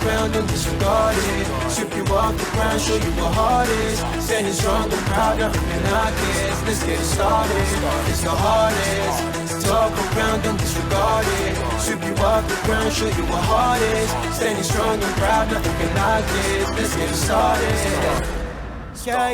around and disregard it. Strip you off the ground, show you what heart is. Standing strong and proud, nothing can knock it. Let's get it started, it's the hardest. Talk around and disregard it. Strip you off the ground, show you what heart is. Standing strong and proud, nothing can knock it. Let's get it started. Yeah,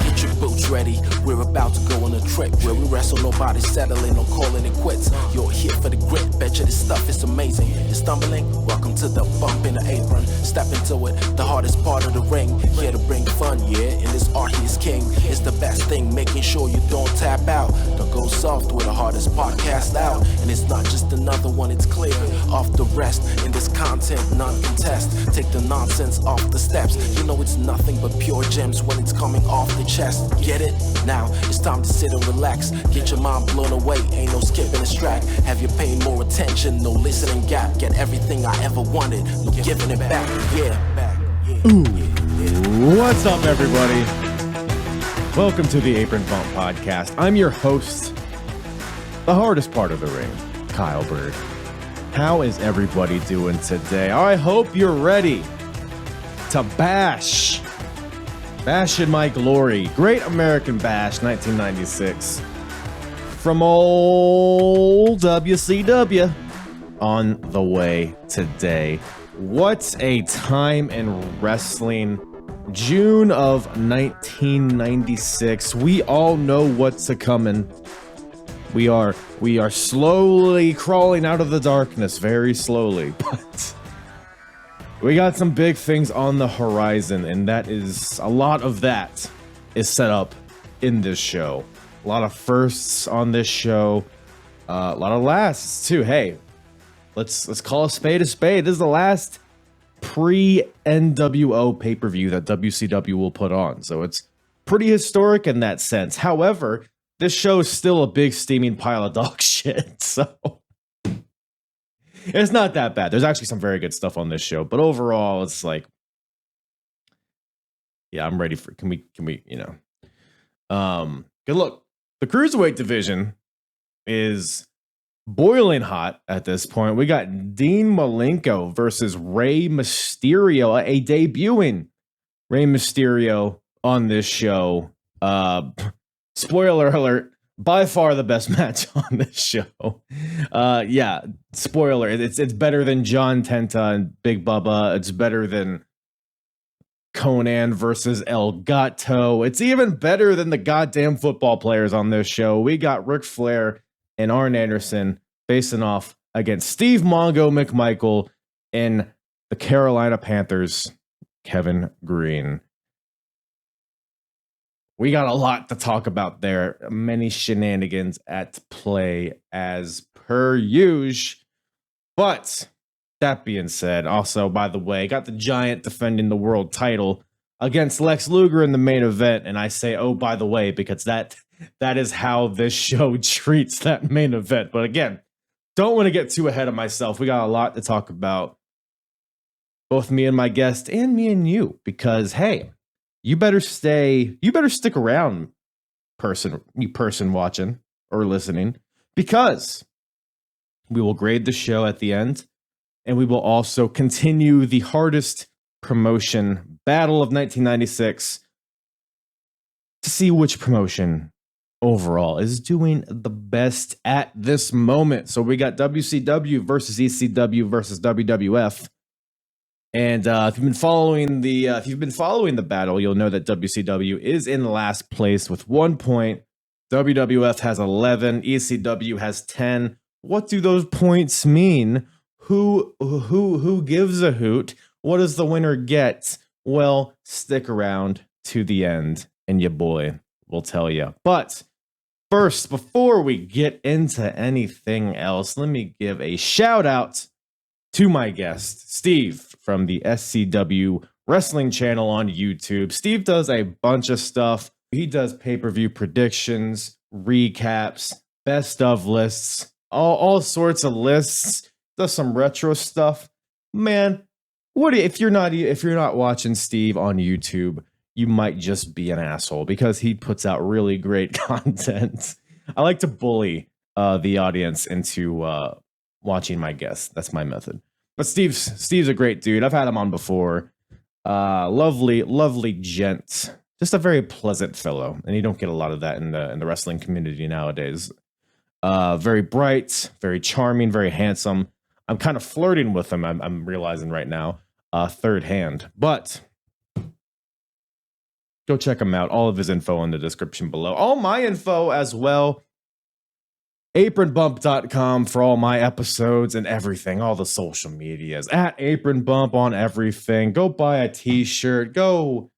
get your boots ready. We're about to go on a trip where we wrestle nobody settling or calling it quits. You're here for the grit, betcha this stuff is amazing. You're stumbling? Welcome to the bump in the apron. Step into it, the hardest part of the ring. Here to bring fun, yeah, in this art he is king. It's the best thing, making sure you don't tap out. Don't go soft with the hardest podcast out. And it's not just another one, it's clear. Off the rest, in this content, none contest. Take the nonsense off the steps. You know it's nothing but pure gems when it's coming off the chest. Get it? Now it's time to sit and relax. Get your mind blown away, ain't no skipping this track. Have you paying more attention? No listening gap. Get everything I ever wanted, no giving it back. Ooh, what's up, everybody? Welcome to the Apron Bump Podcast. I'm your host, the hardest part of the ring, Kyle Bird. How is everybody doing today? I hope you're ready to bash in my glory. Great American Bash 1996 from old WCW on the way today. What a time in wrestling. June of 1996. We all know what's a coming. We are slowly crawling out of the darkness, very slowly, but we got some big things on the horizon, and that is a lot of that is set up in this show. A lot of firsts on this show, a lot of lasts too. Hey, let's call a spade a spade. This is the last pre-NWO pay-per-view that WCW will put on, so it's pretty historic in that sense. However, this show is still a big steaming pile of dog shit, so it's not that bad. There's actually some very good stuff on this show, but overall, it's like, yeah, I'm ready for. Can we, good look. The cruiserweight division is boiling hot at this point. We got Dean Malenko versus Rey Mysterio, a debuting Rey Mysterio on this show. Spoiler alert. By far the best match on this show. Yeah, spoiler. It's better than John Tenta and Big Bubba. It's better than Conan versus El Gato. It's even better than the goddamn football players on this show. We got Ric Flair and Arn Anderson facing off against Steve Mongo McMichael and the Carolina Panthers, Kevin Green. We got a lot to talk about there. Many shenanigans at play as per usual. But that being said, also, by the way, got the Giant defending the world title against Lex Luger in the main event. And I say, oh, by the way, because that is how this show treats that main event. But again, don't want to get too ahead of myself. We got a lot to talk about. Both me and my guest and me and you. Because, hey, you better stick around, you person watching or listening, because we will grade the show at the end, and we will also continue the hardest promotion battle of 1996 to see which promotion overall is doing the best at this moment. So we got WCW versus ECW versus WWF. And if you've been following the battle, you'll know that WCW is in last place with 1 point. WWF has 11. ECW has 10. What do those points mean? Who gives a hoot? What does the winner get? Well, stick around to the end, and your boy will tell you. But first, before we get into anything else, let me give a shout out to my guest, Steve, from the SCW Wrestling channel on YouTube. Steve does a bunch of stuff. He does pay-per-view predictions, recaps, best of lists, all sorts of lists. Does some retro stuff. Man, if you're not watching Steve on YouTube, you might just be an asshole because he puts out really great content. I like to bully the audience into watching my guests. That's my method. But Steve's a great dude. I've had him on before. Lovely gent. Just a very pleasant fellow, and you don't get a lot of that in the wrestling community nowadays. Very bright, very charming, very handsome. I'm kind of flirting with him. I'm realizing right now, third hand. But go check him out. All of his info in the description below. All my info as well. Apronbump.com for all my episodes and everything. All the social medias. At Apronbump on everything. Go buy a t-shirt. Go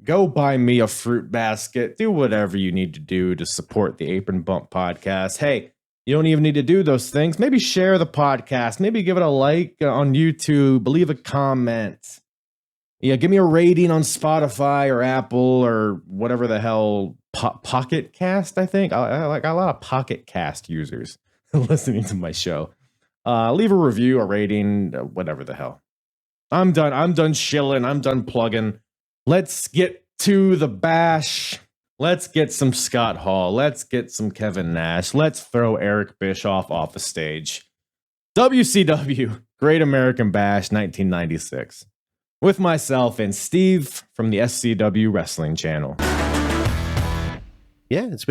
buy me a fruit basket. Do whatever you need to do to support the Apron Bump podcast. Hey, you don't even need to do those things. Maybe share the podcast. Maybe give it a like on YouTube. Leave a comment. Yeah, give me a rating on Spotify or Apple or whatever the hell. Pocket Cast, I think. I like a lot of Pocket Cast users listening to my show. Leave a review, a rating, whatever the hell. I'm done shilling. I'm done plugging. Let's get to the bash. Let's get some Scott Hall. Let's get some Kevin Nash. Let's throw Eric Bischoff off the stage. WCW, Great American Bash 1996. With myself and Steve from the SCW Wrestling Channel. Yeah, it's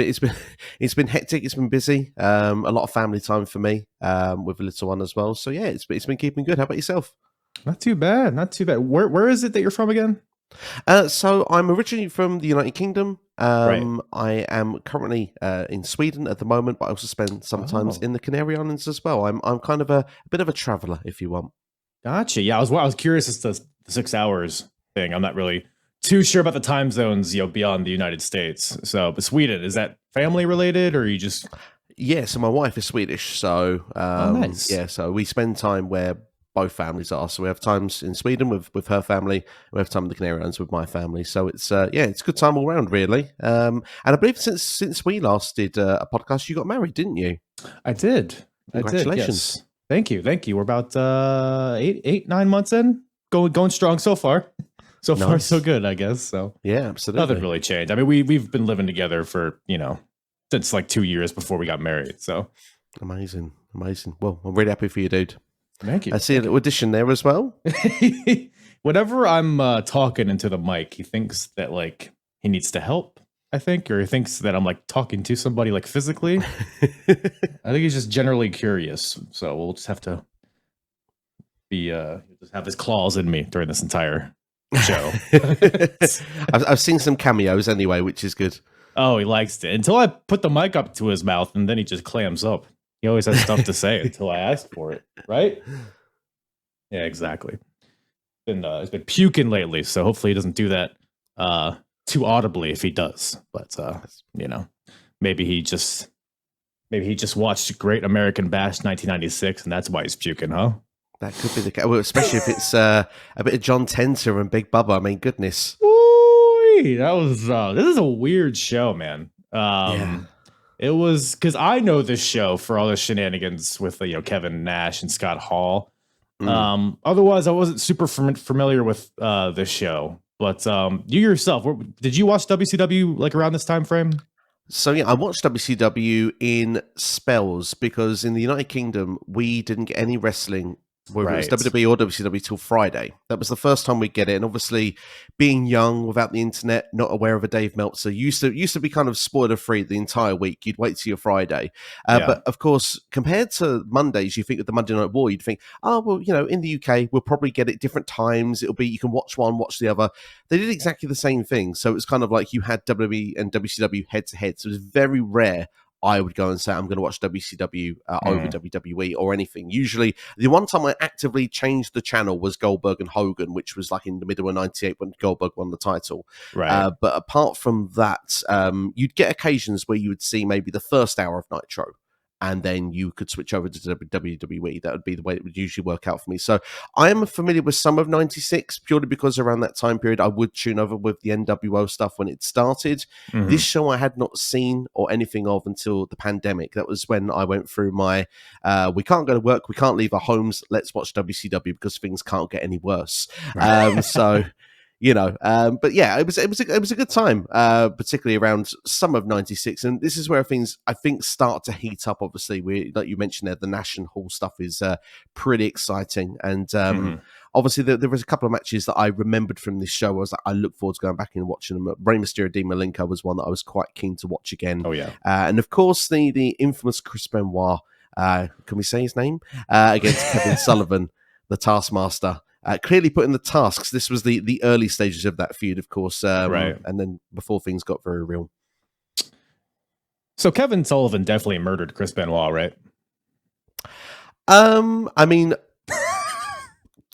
been hectic. It's been busy. A lot of family time for me with a little one as well. So yeah, it's been keeping good. How about yourself? Not too bad. Where is it that you're from again? So I'm originally from the United Kingdom. Right. I am currently in Sweden at the moment, but I also spend sometimes in the Canary Islands as well. I'm kind of a bit of a traveller, if you want. Gotcha. Yeah, I was curious as to the 6 hours thing. I'm not really too sure about the time zones, beyond the United States. So, but Sweden, is that family related, or are you just? Yeah. So my wife is Swedish, so nice. Yeah. So we spend time where both families are. So we have times in Sweden with her family. We have time in the Canary Islands with my family. So it's it's a good time all around, really. And I believe since we last did a podcast, you got married, didn't you? I did. Congratulations. Yes. Thank you. We're about 8-9 months in, going strong so far. So far, so good, I guess. So yeah, absolutely. Nothing really changed. I mean, we've been living together for since like 2 years before we got married. So amazing. Well, I'm really happy for you, dude. Thank you. I see a little addition there as well. Whenever I'm talking into the mic, he thinks that like he needs to help. I think, or he thinks that I'm like talking to somebody like physically. I think he's just generally curious. So we'll just have to be just have his claws in me during this entire show. I've seen some cameos anyway, which is good. Oh, he likes it until I put the mic up to his mouth, and then he just clams up. He always has stuff to say until I ask for it, right? Yeah, exactly. He's been puking lately, so hopefully he doesn't do that too audibly if he does. But maybe he just watched Great American Bash 1996, and that's why he's puking, huh? That could be the case. Well, especially if it's a bit of John Tenter and Big Bubba. I mean, goodness. Ooh, that was this is a weird show, man. It was because I know this show for all the shenanigans with Kevin Nash and Scott Hall. Otherwise, I wasn't super familiar with this show. But you yourself, did you watch WCW like around this time frame? So yeah, I watched WCW in spells because in the United Kingdom we didn't get any wrestling, whether it was WWE or WCW, till Friday. That was the first time we'd get it. And obviously, being young, without the internet, not aware of a Dave Meltzer, used to be kind of spoiler free the entire week. You'd wait till your Friday. But of course, compared to Mondays, you think of the Monday Night War, you'd think, oh, well, in the UK, we'll probably get it different times. It'll be, you can watch one, watch the other. They did exactly the same thing. So it was kind of like you had WWE and WCW head to head. So it was very rare I would go and say, I'm going to watch WCW over WWE or anything. Usually, the one time I actively changed the channel was Goldberg and Hogan, which was like in the middle of 98 when Goldberg won the title. Right. But apart from that, you'd get occasions where you would see maybe the first hour of Nitro, and then you could switch over to WWE. That would be the way it would usually work out for me. So I am familiar with some of 96, purely because around that time period, I would tune over with the NWO stuff when it started. Mm-hmm. This show I had not seen or anything of until the pandemic. That was when I went through my, we can't go to work, we can't leave our homes, let's watch WCW because things can't get any worse. So But yeah, it was a good time, particularly around summer of '96, and this is where things I think start to heat up. Obviously, like you mentioned there, the Nash and Hall stuff is pretty exciting, and obviously there was a couple of matches that I remembered from this show. I look forward to going back and watching them. Rey Mysterio, Dean Malenko was one that I was quite keen to watch again. Oh yeah, and of course the infamous Chris Benoit. Can we say his name against Kevin Sullivan, the Taskmaster? Clearly put in the tasks. This was the early stages of that feud, of course, right. And then before things got very real. So Kevin Sullivan definitely murdered Chris Benoit, right? I mean,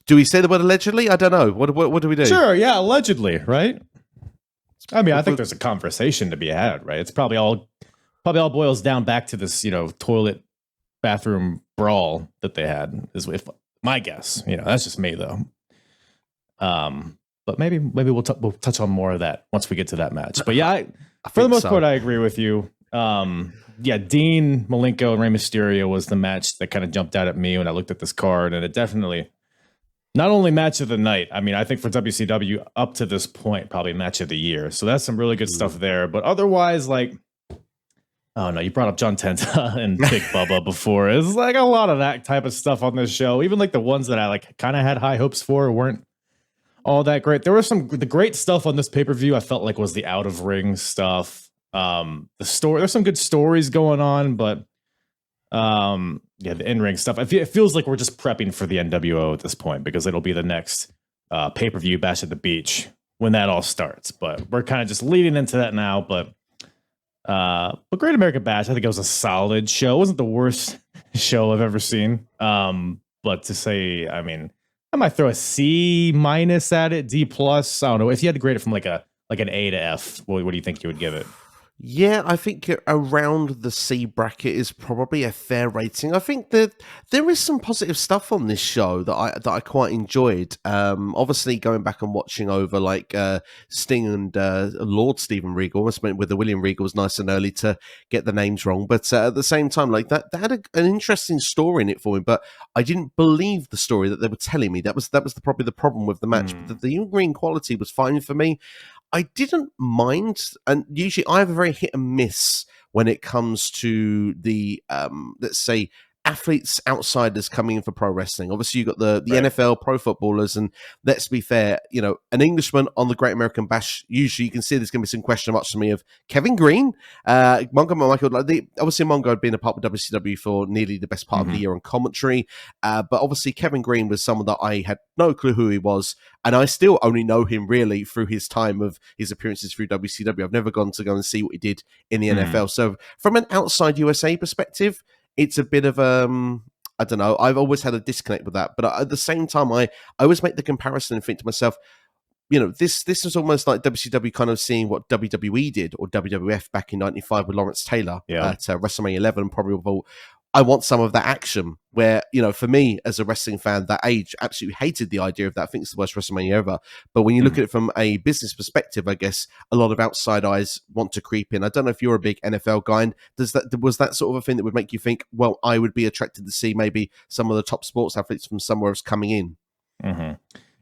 do we say the word allegedly? I don't know. What do we do? Sure, yeah, allegedly, right? I mean, I think there's a conversation to be had, right? It's probably all boils down back to this, toilet bathroom brawl that they had. Is if my guess. That's just me though. But maybe we'll touch on more of that once we get to that match. But yeah, for the most part, I agree with you. Yeah, Dean Malenko and Rey Mysterio was the match that kind of jumped out at me when I looked at this card, and it definitely not only match of the night. I mean, I think for WCW up to this point, probably match of the year. So that's some really good stuff there. But otherwise, like, oh no, you brought up John Tenta and Big Bubba before. It's like a lot of that type of stuff on this show. Even like the ones that I like kind of had high hopes for weren't all that great. There was the great stuff on this pay-per-view I felt like was the out of ring stuff. The story, there's some good stories going on, but yeah, the in-ring stuff. It feels like we're just prepping for the NWO at this point because it'll be the next pay-per-view Bash at the Beach when that all starts. But we're kind of just leading into that now. But Great American Bash, I think it was a solid show. It wasn't the worst show I've ever seen. But to say, I mean, I might throw a C- at it, D+. I don't know. If you had to grade it from like an A to F, what do you think you would give it? Yeah, I think around the C bracket is probably a fair rating. I think that there is some positive stuff on this show that I quite enjoyed. Obviously, going back and watching over like Sting and Lord Steven Regal, I went with the William Regal was nice and early to get the names wrong, but at the same time, like that had an interesting story in it for me. But I didn't believe the story that they were telling me. That was probably the problem with the match. But the in-ring quality was fine for me. I didn't mind, and usually I have a very hit and miss when it comes to the, let's say, athletes, outsiders coming in for pro wrestling. Obviously, you've got the right. NFL, pro footballers, and let's be fair, an Englishman on the Great American Bash, usually you can see there's going to be some question marks to me of Kevin Green, Mongo Michael. Obviously, Mongo had been a part of WCW for nearly the best part of the year on commentary, but obviously Kevin Green was someone that I had no clue who he was, and I still only know him really through his time of his appearances through WCW. I've never gone to go and see what he did in the NFL. So from an outside USA perspective, it's a bit of I don't know. I've always had a disconnect with that, but at the same time, I always make the comparison and think to myself, this is almost like WCW kind of seeing what WWE did or WWF back in '95 with Lawrence Taylor at WrestleMania 11. Probably thought, I want some of that action. Where for me as a wrestling fan that age, absolutely hated the idea of that. I think it's the worst WrestleMania ever. But when you look at it from a business perspective, I guess a lot of outside eyes want to creep in. I don't know if you're a big NFL guy. And was that sort of a thing that would make you think, well, I would be attracted to see maybe some of the top sports athletes from somewhere else coming in? Mm-hmm.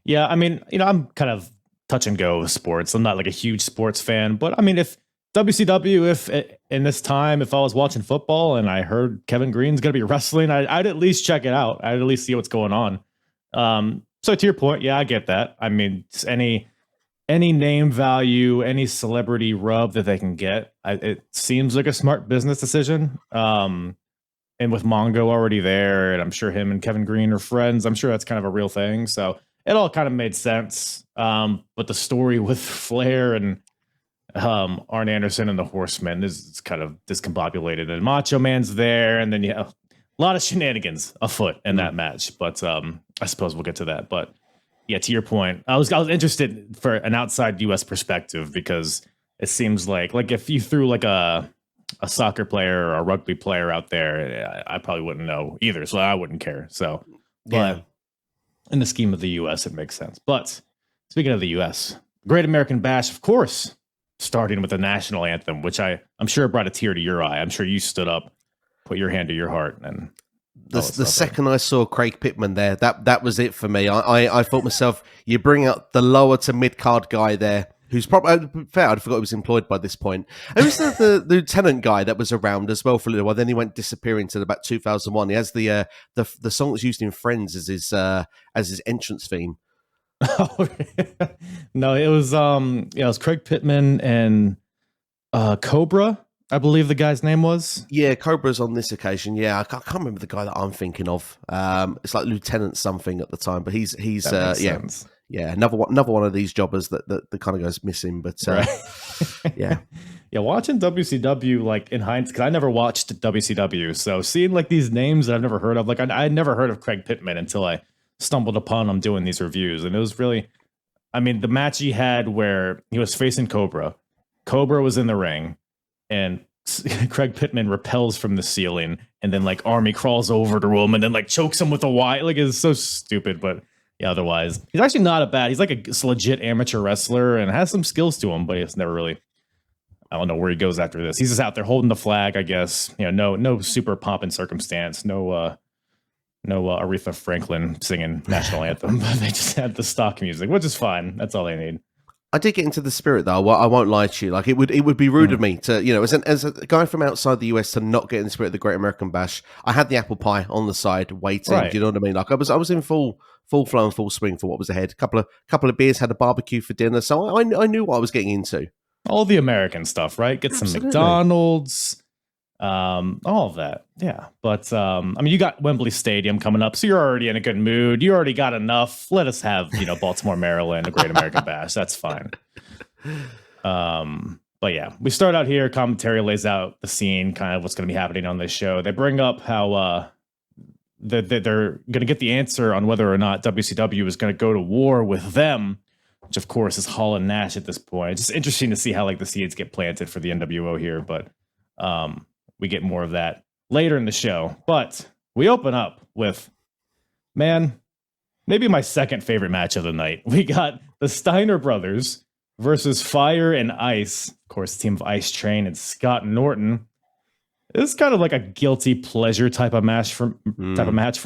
Yeah, I mean, I'm kind of touch and go with sports. I'm not like a huge sports fan, but I mean, if WCW, if in this time, if I was watching football and I heard Kevin Green's going to be wrestling, I'd at least check it out. I'd at least see what's going on. So to your point, yeah, I get that. I mean, any name value, any celebrity rub that they can get, it seems like a smart business decision. And with Mongo already there, and I'm sure him and Kevin Green are friends, I'm sure that's kind of a real thing. So it all kind of made sense. But the story with Flair and Arn Anderson and the Horsemen is kind of discombobulated, and Macho Man's there, and then you have a lot of shenanigans afoot in that match. But I suppose we'll get to that. But yeah, to your point, I was interested for an outside U.S. perspective because it seems like if you threw like a soccer player or a rugby player out there, I probably wouldn't know either, so I wouldn't care. So, but in the scheme of the U.S., it makes sense. But speaking of the U.S., Great American Bash, of course, starting with the national anthem, which I'm sure brought a tear to your eye. I'm sure you stood up, put your hand to your heart, and the second I saw Craig Pittman there, that was it for me. I thought myself, you bring out the lower to mid card guy there, who's probably fair. I forgot he was employed by this point. It was the lieutenant guy that was around as well for a little while. Then he went disappearing to about 2001. He has the song that's used in Friends as his entrance theme. No, it was it was Craig Pittman and Cobra, I believe the guy's name was. Yeah, Cobra's on this occasion. Yeah, I can't remember the guy that I'm thinking of. It's like Lieutenant something at the time, but he's sense. Yeah, another one of these jobbers that kind of goes missing. But right. Yeah, yeah. Watching WCW like in hindsight, because I never watched WCW, so seeing like these names that I've never heard of, like I had never heard of Craig Pittman until I stumbled upon him doing these reviews, and it was really, I mean, the match he had where he was facing Cobra. Cobra was in the ring, and Craig Pittman repels from the ceiling, and then like Army crawls over to him and then like chokes him with a wire. Like, it's so stupid, but yeah, otherwise he's actually not a bad. He's like a legit amateur wrestler and has some skills to him, but it's never really. I don't know where he goes after this. He's just out there holding the flag, I guess. You know, no super pomp and circumstance, no Aretha Franklin singing national anthem, but they just had the stock music, which is fine. That's all they need. I did get into the spirit though. I won't lie to you. Like it would be rude of me to, you know, as a guy from outside the US to not get in the spirit of the Great American Bash. I had the apple pie on the side waiting. Right. Do you know what I mean? Like I was in full flow and full swing for what was ahead. Couple of beers, had a barbecue for dinner, so I knew what I was getting into. All the American stuff, right? Get some McDonald's, all of that. Yeah. But I mean, you got Wembley Stadium coming up, so you're already in a good mood. You already got enough. Let us have, you know, Baltimore, Maryland, a Great American Bash. That's fine. But yeah, we start out here. Commentary lays out the scene, kind of what's going to be happening on this show. They bring up how they're going to get the answer on whether or not WCW is going to go to war with them, which of course is Hall and Nash at this point. It's just interesting to see how like the seeds get planted for the NWO here, but we get more of that later in the show. But we open up with, man, maybe my second favorite match of the night. We got the Steiner brothers versus Fire and Ice. Of course, the team of Ice Train and Scott Norton. It's kind of like a guilty pleasure type of match for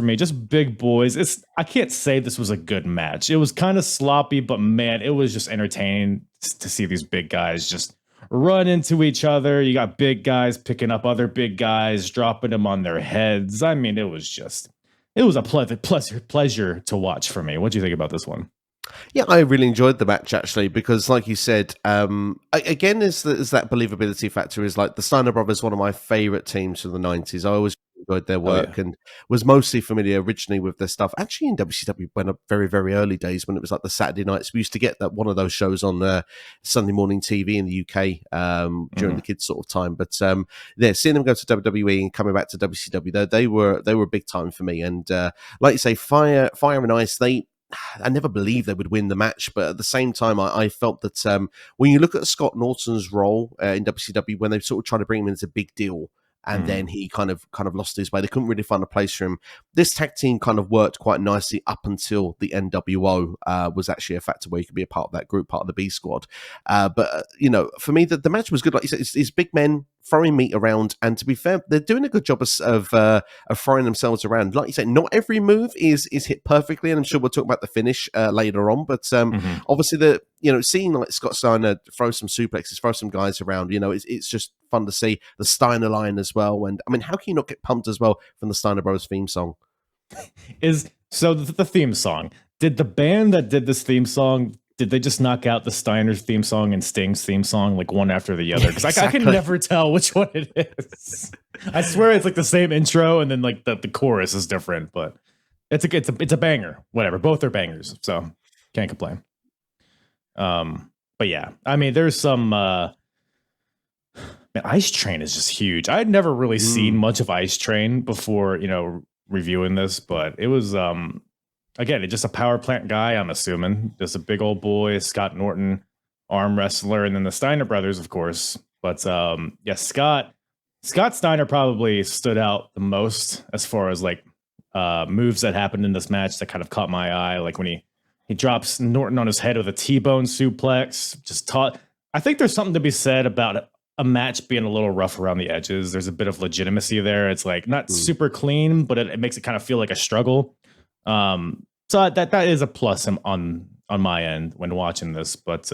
me. Just big boys. I can't say this was a good match. It was kind of sloppy, but man, it was just entertaining to see these big guys just run into each other. You got big guys picking up other big guys, dropping them on their heads. I mean, it was a pleasure to watch for me. What do you think about this one? Yeah, I really enjoyed the match actually because, like you said, again, is that believability factor. Is like the Steiner brothers, one of my favorite teams from the '90s. I always enjoyed their work and was mostly familiar originally with their stuff. Actually, in WCW, went up very, very early days when it was like the Saturday nights. We used to get that one of those shows on Sunday morning TV in the UK during the kids' sort of time. But yeah, seeing them go to WWE and coming back to WCW, they were big time for me. And like you say, Fire and Ice, I never believed they would win the match, but at the same time, I felt that when you look at Scott Norton's role in WCW, when they sort of tried to bring him in as a big deal, and then he kind of lost his way, they couldn't really find a place for him. This tag team kind of worked quite nicely up until the NWO was actually a factor where you could be a part of that group, part of the B squad. But you know, for me, the match was good. Like you said, it's big men throwing meat around, and to be fair, they're doing a good job of throwing themselves around. Like you say, not every move is hit perfectly, and I'm sure we'll talk about the finish later on. But obviously, seeing like Scott Steiner throw some suplexes, throw some guys around, it's just fun to see. The Steiner line as well, and I mean, how can you not get pumped as well from the Steiner Brothers theme song? So the theme song? Did the band that did this theme song? Did they just knock out the Steiner's theme song and Sting's theme song like one after the other? Because I can never tell which one it is. I swear it's like the same intro and then like the chorus is different, but it's a banger. Whatever, both are bangers, so can't complain. But yeah, I mean, there's some. Man, Ice Train is just huge. I had never really seen much of Ice Train before, reviewing this, but it was again, it's just a power plant guy, I'm assuming. Just a big old boy, Scott Norton, arm wrestler, and then the Steiner brothers, of course. But yeah, Scott Steiner probably stood out the most as far as like moves that happened in this match that kind of caught my eye. Like when he drops Norton on his head with a T-bone suplex, I think there's something to be said about a match being a little rough around the edges. There's a bit of legitimacy there. It's like not super clean, but it makes it kind of feel like a struggle. So that is a plus on my end when watching this. But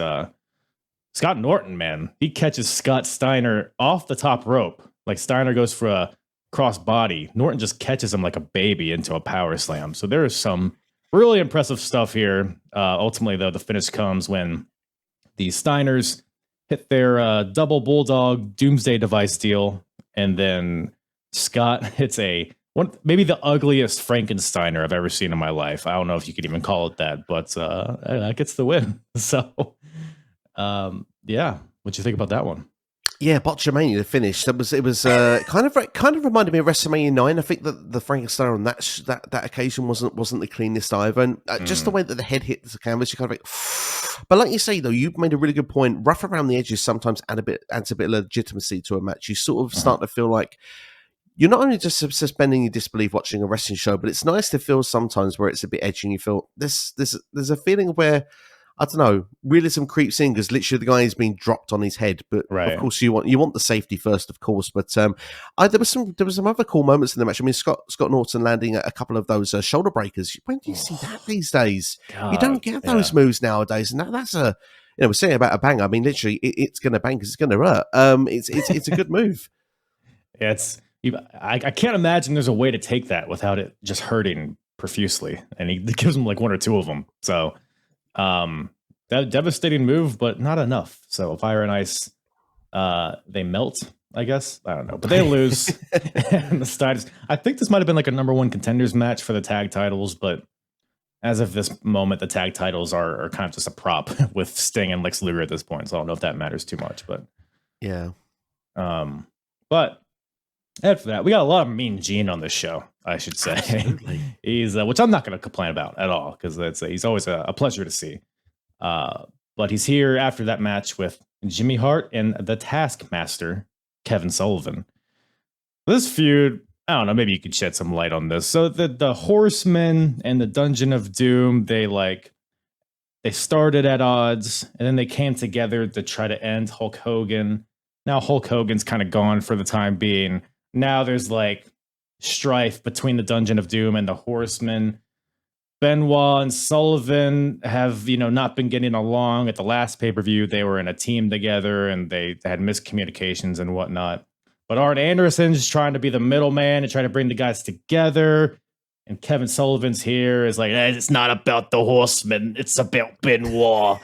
Scott Norton, man, he catches Scott Steiner off the top rope. Like Steiner goes for a cross body. Norton just catches him like a baby into a power slam. So there is some really impressive stuff here. Ultimately, though, the finish comes when the Steiners hit their double bulldog doomsday device deal, and then Scott hits maybe the ugliest Frankensteiner I've ever seen in my life. I don't know if you could even call it that, but gets the win. So, yeah, what you think about that one? Yeah, Botchamania, the finish. It was kind of reminded me of WrestleMania 9. I think that the Frankenstein on that occasion wasn't the cleanest either, and just the way that the head hit the canvas, you kind of like. But like you say though, you've made a really good point. Rough around the edges sometimes adds a bit of legitimacy to a match. You sort of start to feel like you're not only just suspending your disbelief watching a wrestling show, but it's nice to feel sometimes where it's a bit edgy and you feel there's a feeling where, I don't know, realism creeps in because literally the guy is being dropped on his head. But of course, you want the safety first, of course. But there was some other cool moments in the match. I mean, Scott Norton landing a couple of those shoulder breakers. When do you see that these days? God, you don't get those moves nowadays, and that's a. We're saying about a bang. I mean, literally, it's going to bang because it's going to hurt. It's a good move. Yeah, I can't imagine there's a way to take that without it just hurting profusely, and he gives him like one or two of them. So. That devastating move, but not enough. So Fire and Ice, they melt, I guess. I don't know, but they lose. And the Steiners, I think this might have been like a number one contenders match for the tag titles, but as of this moment, the tag titles are kind of just a prop with Sting and Lex Luger at this point. So I don't know if that matters too much, but yeah. But after that, we got a lot of Mean Gene on this show, I should say. Absolutely. He's which I'm not going to complain about at all because he's always a pleasure to see. But he's here after that match with Jimmy Hart and the Taskmaster, Kevin Sullivan. This feud, I don't know, maybe you could shed some light on this. So the Horsemen and the Dungeon of Doom, they started at odds and then they came together to try to end Hulk Hogan. Now Hulk Hogan's kind of gone for the time being. Now there's like strife between the Dungeon of Doom and the Horsemen. Benoit and Sullivan have, not been getting along. At the last pay-per-view, they were in a team together and they had miscommunications and whatnot. But Arn Anderson's trying to be the middleman and trying to bring the guys together. And Kevin Sullivan's here is like, it's not about the Horsemen, it's about Benoit.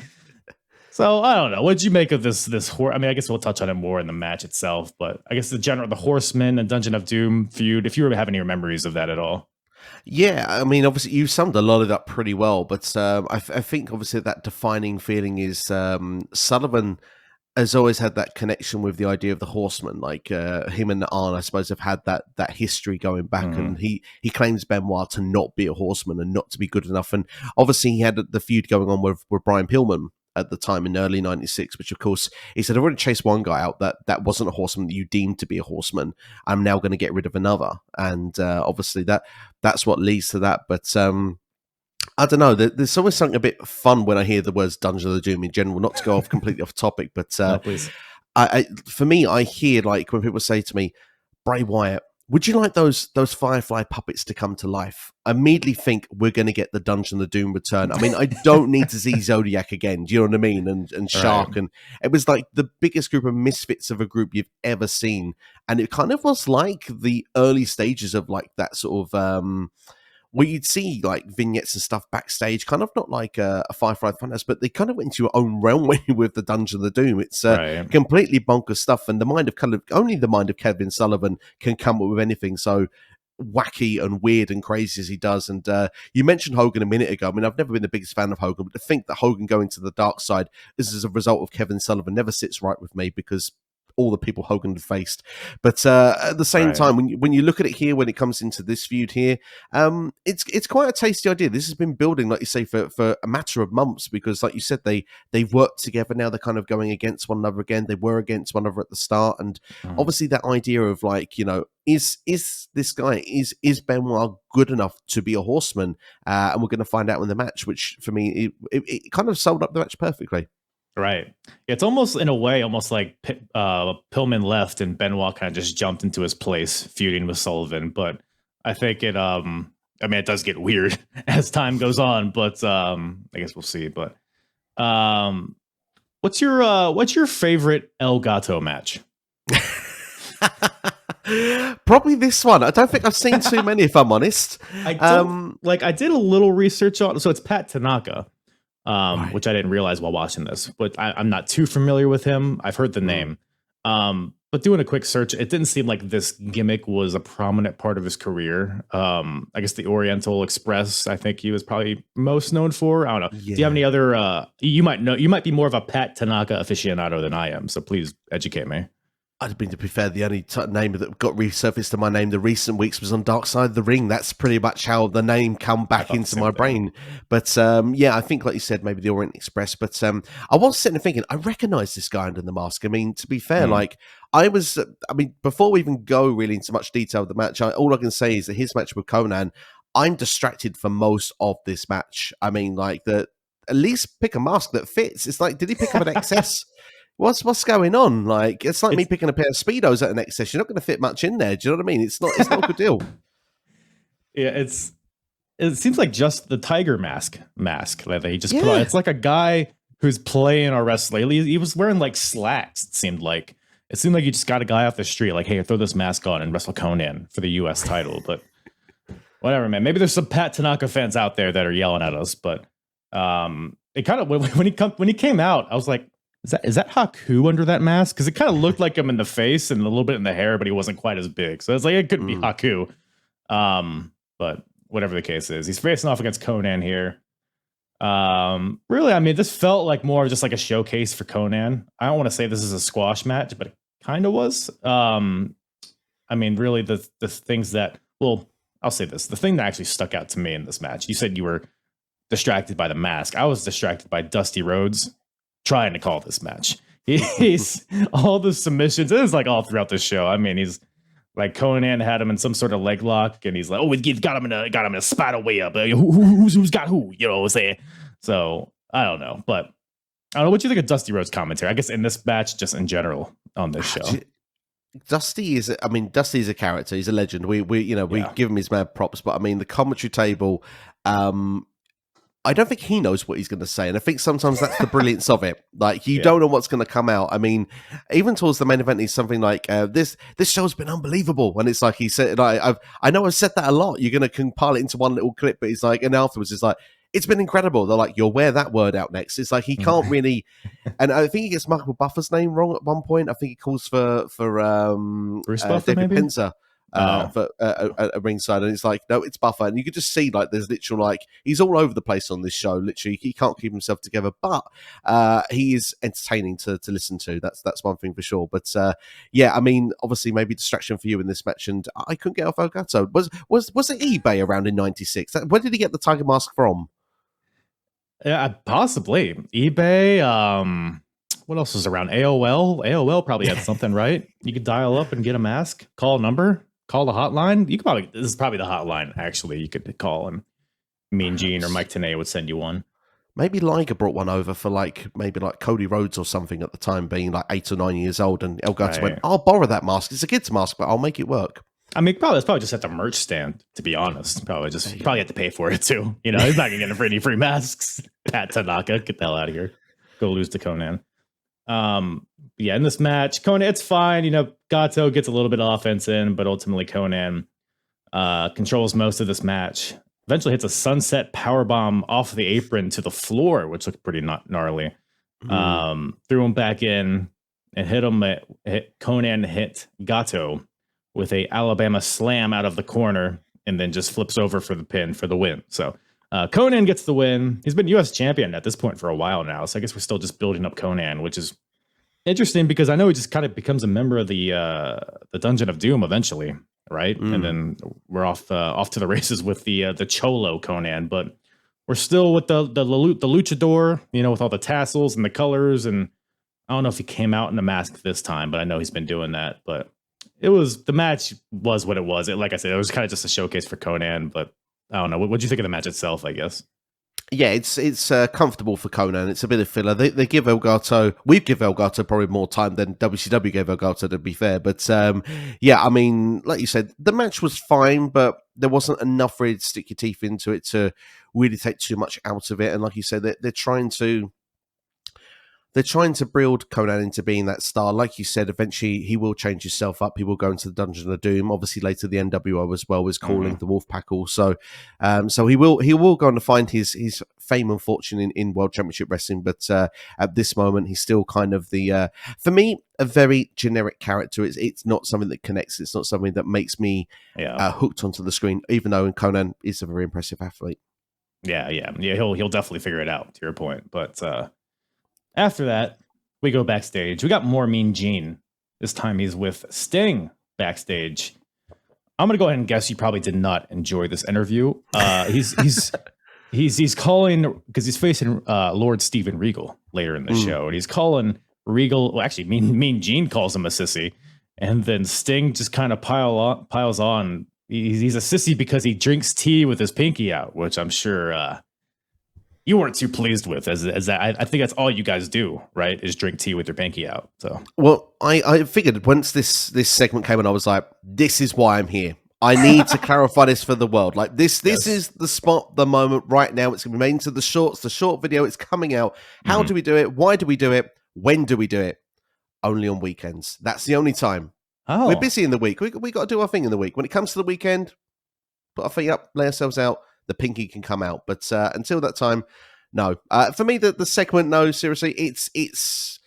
So I don't know. What'd you make of this? I mean, I guess we'll touch on it more in the match itself, but I guess the Horsemen and Dungeon of Doom feud, if you have any memories of that at all. Yeah, I mean, obviously you summed a lot of that pretty well, but I think obviously that defining feeling is Sullivan has always had that connection with the idea of the Horseman. Like him and Arn, I suppose, have had that history going back, and he claims Benoit to not be a Horseman and not to be good enough. And obviously he had the feud going on with Brian Pillman at the time in early 96, which of course he said, I've already chased one guy out that wasn't a Horseman that you deemed to be a Horseman. I'm now going to get rid of another. And obviously that's what leads to that. But I don't know, there's always something a bit fun when I hear the words Dungeon of the Doom in general, not to go off completely off topic, but No, please. For me, I hear like when people say to me, Bray Wyatt, would you like those Firefly puppets to come to life? I immediately think we're going to get the Dungeon of the Doom return. I mean, I don't need to see Zodiac again. Do you know what I mean? And Shark. Right. And it was like the biggest group of misfits of a group you've ever seen. And it kind of was like the early stages of like that sort of... where you'd see like vignettes and stuff backstage, kind of not like a Firefly Funhouse, but they kind of went into your own realm with the Dungeon of the Doom. It's completely bonkers stuff, and only the mind of Kevin Sullivan can come up with anything so wacky and weird and crazy as he does. And you mentioned Hogan a minute ago. I mean, I've never been the biggest fan of Hogan, but to think that Hogan going to the dark side is as a result of Kevin Sullivan never sits right with me, because all the people Hogan had faced. But at the same time, when you look at it here, when it comes into this feud here, it's quite a tasty idea. This has been building, like you say, for a matter of months, because like you said, they've worked together. Now they're kind of going against one another again. They were against one another at the start. And obviously that idea of like, is this guy, is Benoit good enough to be a Horseman? And we're going to find out in the match, which for me, it kind of sold up the match perfectly. Right. It's almost in a way, almost like Pillman left and Benoit kind of just jumped into his place, feuding with Sullivan. But I think it, I mean, it does get weird as time goes on. But I guess we'll see. But what's your favorite El Gato match? Probably this one. I don't think I've seen too many, if I'm honest. I did a little research on. So it's Pat Tanaka. Which I didn't realize while watching this, but I'm not too familiar with him. I've heard the name. But doing a quick search, it didn't seem like this gimmick was a prominent part of his career. I guess the Oriental Express, I think he was probably most known for. I don't know. Yeah. Do you have any other, you might be more of a Pat Tanaka aficionado than I am. So please educate me. I mean, to be fair, the only name that got resurfaced to my name the recent weeks was on Dark Side of the Ring. That's pretty much how the name come back into my brain. But yeah, I think, like you said, maybe the Orient Express. But I was sitting there thinking, I recognize this guy under the mask. I mean, to be fair, before we even go really into much detail of the match, all I can say is that his match with Conan, I'm distracted for most of this match. I mean, at least pick a mask that fits. It's like, did he pick up an XS? What's going on? Like, it's like me picking a pair of Speedos at an XS. You're not going to fit much in there. Do you know what I mean? It's not a good deal. Yeah, it seems like just the tiger mask that he just put on. It's like a guy who's playing a wrestler. He was wearing like slacks. It seemed like you just got a guy off the street like, hey, throw this mask on and wrestle Conan for the U.S. title. But whatever, man. Maybe there's some Pat Tanaka fans out there that are yelling at us. But it kind of when he came out, I was like, Is that Haku under that mask? Because it kind of looked like him in the face and a little bit in the hair, but he wasn't quite as big. So it's like it couldn't be Haku. But whatever the case is, he's facing off against Conan here. Really, I mean, this felt like more of just like a showcase for Conan. I don't want to say this is a squash match, but it kind of was. I mean, really, the things that, well, I'll say this: the thing that actually stuck out to me in this match. You said you were distracted by the mask. I was distracted by Dusty Rhodes trying to call this match. He's all the submissions. It was like all throughout the show. I mean, he's like Conan had him in some sort of leg lock, and he's like, "Oh, we've got him in a spider way up. Who's got who?" You know what I'm saying? So I don't know, but I don't know what you think of Dusty Rhodes' commentary. I guess in this match, just in general on this show. Dusty is a character. He's a legend. We give him his mad props, but I mean the commentary table. I don't think he knows what he's going to say, and I think sometimes that's the brilliance of it. Like you don't know what's going to come out. I mean, even towards the main event, he's something like, "This show's been unbelievable," and it's like he said, "I know I've said that a lot. You're going to compile it into one little clip," but he's like, and afterwards, it's like, "It's been incredible." They're like, "You'll wear that word out next." It's like he can't really, and I think he gets Michael Buffer's name wrong at one point. I think he calls for Bruce Buffer, David maybe? Penza. For a ringside, and it's like, no, it's Buffer, and you could just see like there's literal like he's all over the place on this show. Literally, he can't keep himself together, but he is entertaining to listen to. That's one thing for sure. But yeah, I mean, obviously, maybe distraction for you in this match, and I couldn't get off Elgato. Was it eBay around in '96? Where did he get the tiger mask from? Yeah, possibly eBay. What else was around? AOL probably had something, right? You could dial up and get a mask, call a number. Call the hotline. This is probably the hotline, actually. You could call, and Mean Gene or Mike Tenay would send you one. Maybe Liger brought one over for maybe Cody Rhodes or something at the time, being like 8 or 9 years old, and Elgato went, "I'll borrow that mask. It's a kid's mask, but I'll make it work." I mean, it's probably just at the merch stand, to be honest. Probably had to pay for it too. You know, he's not gonna get any free masks. Pat Tanaka, get the hell out of here. Go lose to Conan. Yeah, in this match, Conan, it's fine. You know, Gato gets a little bit of offense in, but ultimately Conan controls most of this match. Eventually hits a sunset powerbomb off the apron to the floor, which looked pretty gnarly. Threw him back in and hit him. Conan hit Gato with a Alabama slam out of the corner, and then just flips over for the pin for the win. So Conan gets the win. He's been U.S. champion at this point for a while now, so I guess we're still just building up Conan, which is interesting because I know he just kind of becomes a member of the Dungeon of Doom eventually, right? And then we're off to the races with the Cholo Conan, but we're still with the luchador, you know, with all the tassels and the colors. And I don't know if he came out in a mask this time, but I know he's been doing that. But the match was what it was. Like I said, it was kind of just a showcase for Conan, but I don't know. What'd you think of the match itself, I guess? Yeah, it's comfortable for Conan. It's a bit of filler. They give Elgato, we give Elgato probably more time than WCW gave Elgato, to be fair. But yeah, I mean, like you said, the match was fine, but there wasn't enough really to stick your teeth into it to really take too much out of it. And like you said, they're trying to build Conan into being that star. Like you said, eventually he will change himself up. He will go into the Dungeon of Doom. Obviously, later the NWO as well was calling the Wolfpack also. So he will go on to find his fame and fortune in World Championship Wrestling. But at this moment, he's still kind of the, for me, a very generic character. It's not something that connects. It's not something that makes me hooked onto the screen, even though Conan is a very impressive athlete. Yeah. He'll definitely figure it out, to your point. But after that, we go backstage. We got more Mean Gene. This time he's with Sting backstage. I'm gonna go ahead and guess you probably did not enjoy this interview. He's calling because he's facing Lord Steven Regal later in the show, and he's calling Regal. Well, actually, Mean Gene calls him a sissy, and then Sting just kind of piles on. He's a sissy because he drinks tea with his pinky out, which I'm sure you weren't too pleased with, as that. I think that's all you guys do, right? Is drink tea with your pinky out. So, well, I figured once this segment came on, I was like, this is why I'm here. I need to clarify this for the world. Like this is the spot, the moment right now. It's going to be made into the short video. It's coming out. How do we do it? Why do we do it? When do we do it? Only on weekends. That's the only time. Oh. We're busy in the week. We got to do our thing in the week. When it comes to the weekend, put our feet up, lay ourselves out. The pinky can come out, but until that time, no. For me, the segment, no, seriously, it's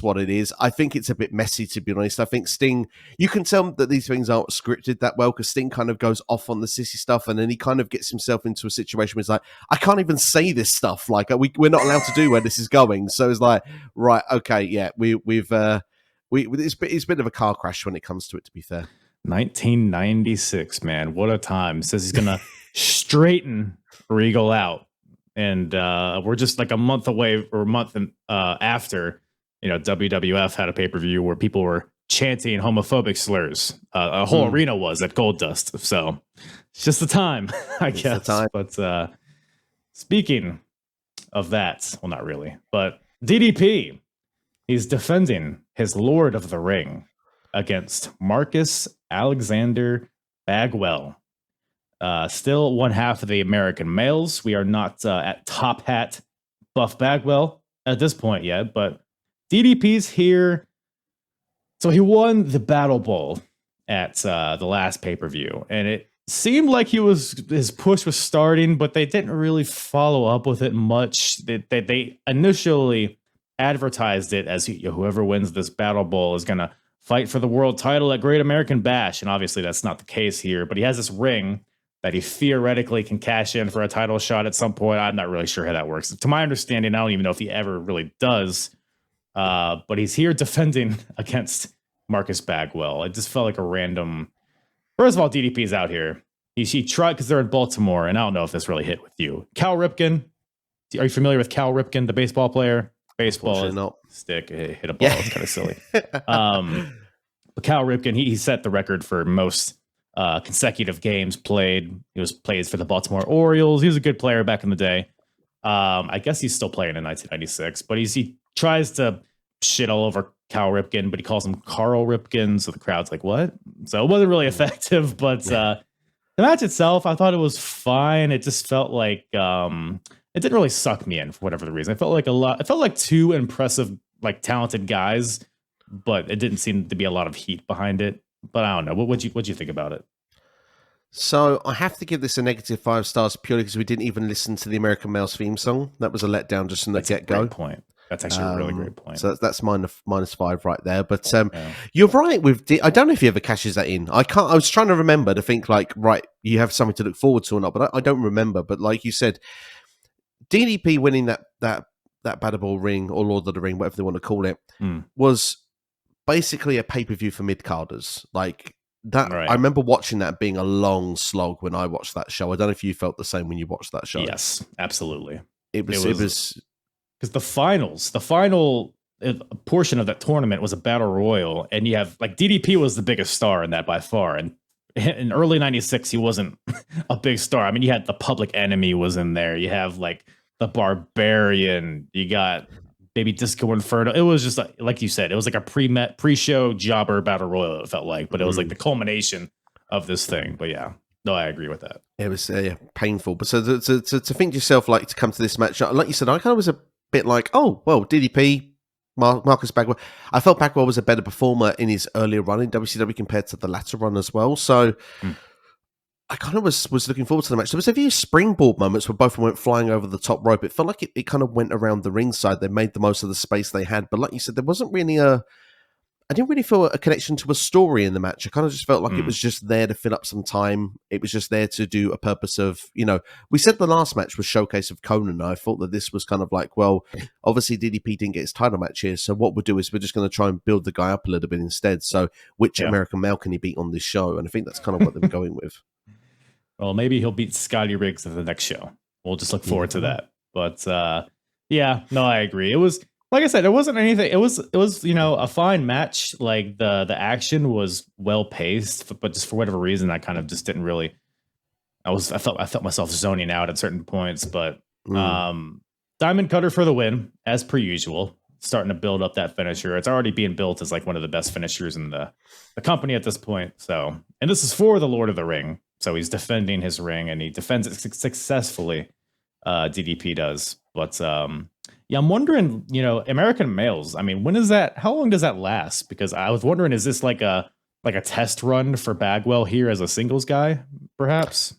what it is. I think it's a bit messy, to be honest. I think Sting, you can tell that these things aren't scripted that well, because Sting kind of goes off on the sissy stuff, and then he kind of gets himself into a situation where he's like, I can't even say this stuff. Like we're not allowed to do where this is going. So it's like, right, okay, yeah, it's a bit of a car crash when it comes to it, to be fair. 1996, man, what a time. Says he's gonna straighten Regal out, and we're just like a month away, or a month after, WWF had a pay-per-view where people were chanting homophobic slurs. A whole arena was at Gold Dust, so it's just the time, I guess. But speaking of that, well, not really, but DDP, he's defending his Lord of the Ring against Marcus Alexander Bagwell. Still one half of the American males. We are not at top hat Buff Bagwell at this point yet, but DDP's here. So he won the Battle Bowl at the last pay-per-view, and it seemed like his push was starting, but they didn't really follow up with it much. They initially advertised it as whoever wins this Battle Bowl is going to fight for the world title at Great American Bash, and obviously that's not the case here, but he has this ring that he theoretically can cash in for a title shot at some point. I'm not really sure how that works. To my understanding, I don't even know if he ever really does, but he's here defending against Marcus Bagwell. It just felt like a random... First of all, DDP's out here. He tried, because they're in Baltimore, and I don't know if this really hit with you. Cal Ripken, are you familiar with Cal Ripken, the baseball player? Baseball stick, hit a ball. Yeah. It's kind of silly. But Cal Ripken, he set the record for most consecutive games played. He plays for the Baltimore Orioles. He was a good player back in the day. I guess he's still playing in 1996, but he tries to shit all over Cal Ripken, but he calls him Carl Ripken, so the crowd's like, what? So it wasn't really effective, but the match itself, I thought it was fine. It just felt like it didn't really suck me in for whatever the reason. It felt like two impressive, like talented guys, but it didn't seem to be a lot of heat behind it. But I don't know. What'd you think about it? So I have to give this a negative 5 stars purely because we didn't even listen to the American Males theme song. That was a letdown just from the get-go. Point. That's actually a really great point. So that's -5 right there. But you're right. I don't know if he ever cashes that in. I was trying to remember to think like, right, you have something to look forward to or not, but I don't remember. But like you said, DDP winning that Battle Ball ring or Lord of the Ring, whatever they want to call it, was basically a pay-per-view for mid-carders. Like that, right. I remember watching that being a long slog when I watched that show. I don't know if you felt the same when you watched that show. Yes, absolutely. It was because the final portion of that tournament was a battle royal, and you have like DDP was the biggest star in that by far, and in early '96 he wasn't a big star. I mean, you had the Public Enemy was in there. You have like the Barbarian. You got Baby Disco Inferno. It was just like you said, it was like a pre-show jobber battle royal. It felt like, but it was like the culmination of this thing. But yeah, no, I agree with that. It was painful. But so to think to yourself, like, to come to this match, like you said, I kind of was a bit like, oh, well, DDP, Marcus Bagwell. I felt Bagwell was a better performer in his earlier run in WCW compared to the latter run as well. So I kind of was looking forward to the match. There was a few springboard moments where both of them went flying over the top rope. It felt like it kind of went around the ringside. They made the most of the space they had. But like you said, there wasn't really I didn't really feel a connection to a story in the match. I kind of just felt like it was just there to fill up some time. It was just there to do a purpose of, we said the last match was Showcase of Conan. I thought that this was kind of like, well, obviously DDP didn't get his title match here. So what we'll do is we're just going to try and build the guy up a little bit instead. So which American male can he beat on this show? And I think that's kind of what they're going with. Well, maybe he'll beat Scotty Riggs at the next show. We'll just look forward to that. But yeah, no, I agree. It was, like I said, it wasn't anything. It was a fine match. Like the action was well paced, but just for whatever reason, I kind of just didn't really. I felt myself zoning out at certain points. But Diamond Cutter for the win, as per usual. Starting to build up that finisher. It's already being built as like one of the best finishers in the company at this point. So, and this is for the Lord of the Ring. So he's defending his ring, and he defends it successfully. DDP does, but yeah, I'm wondering, American males. I mean, when is that? How long does that last? Because I was wondering, is this like a test run for Bagwell here as a singles guy, perhaps?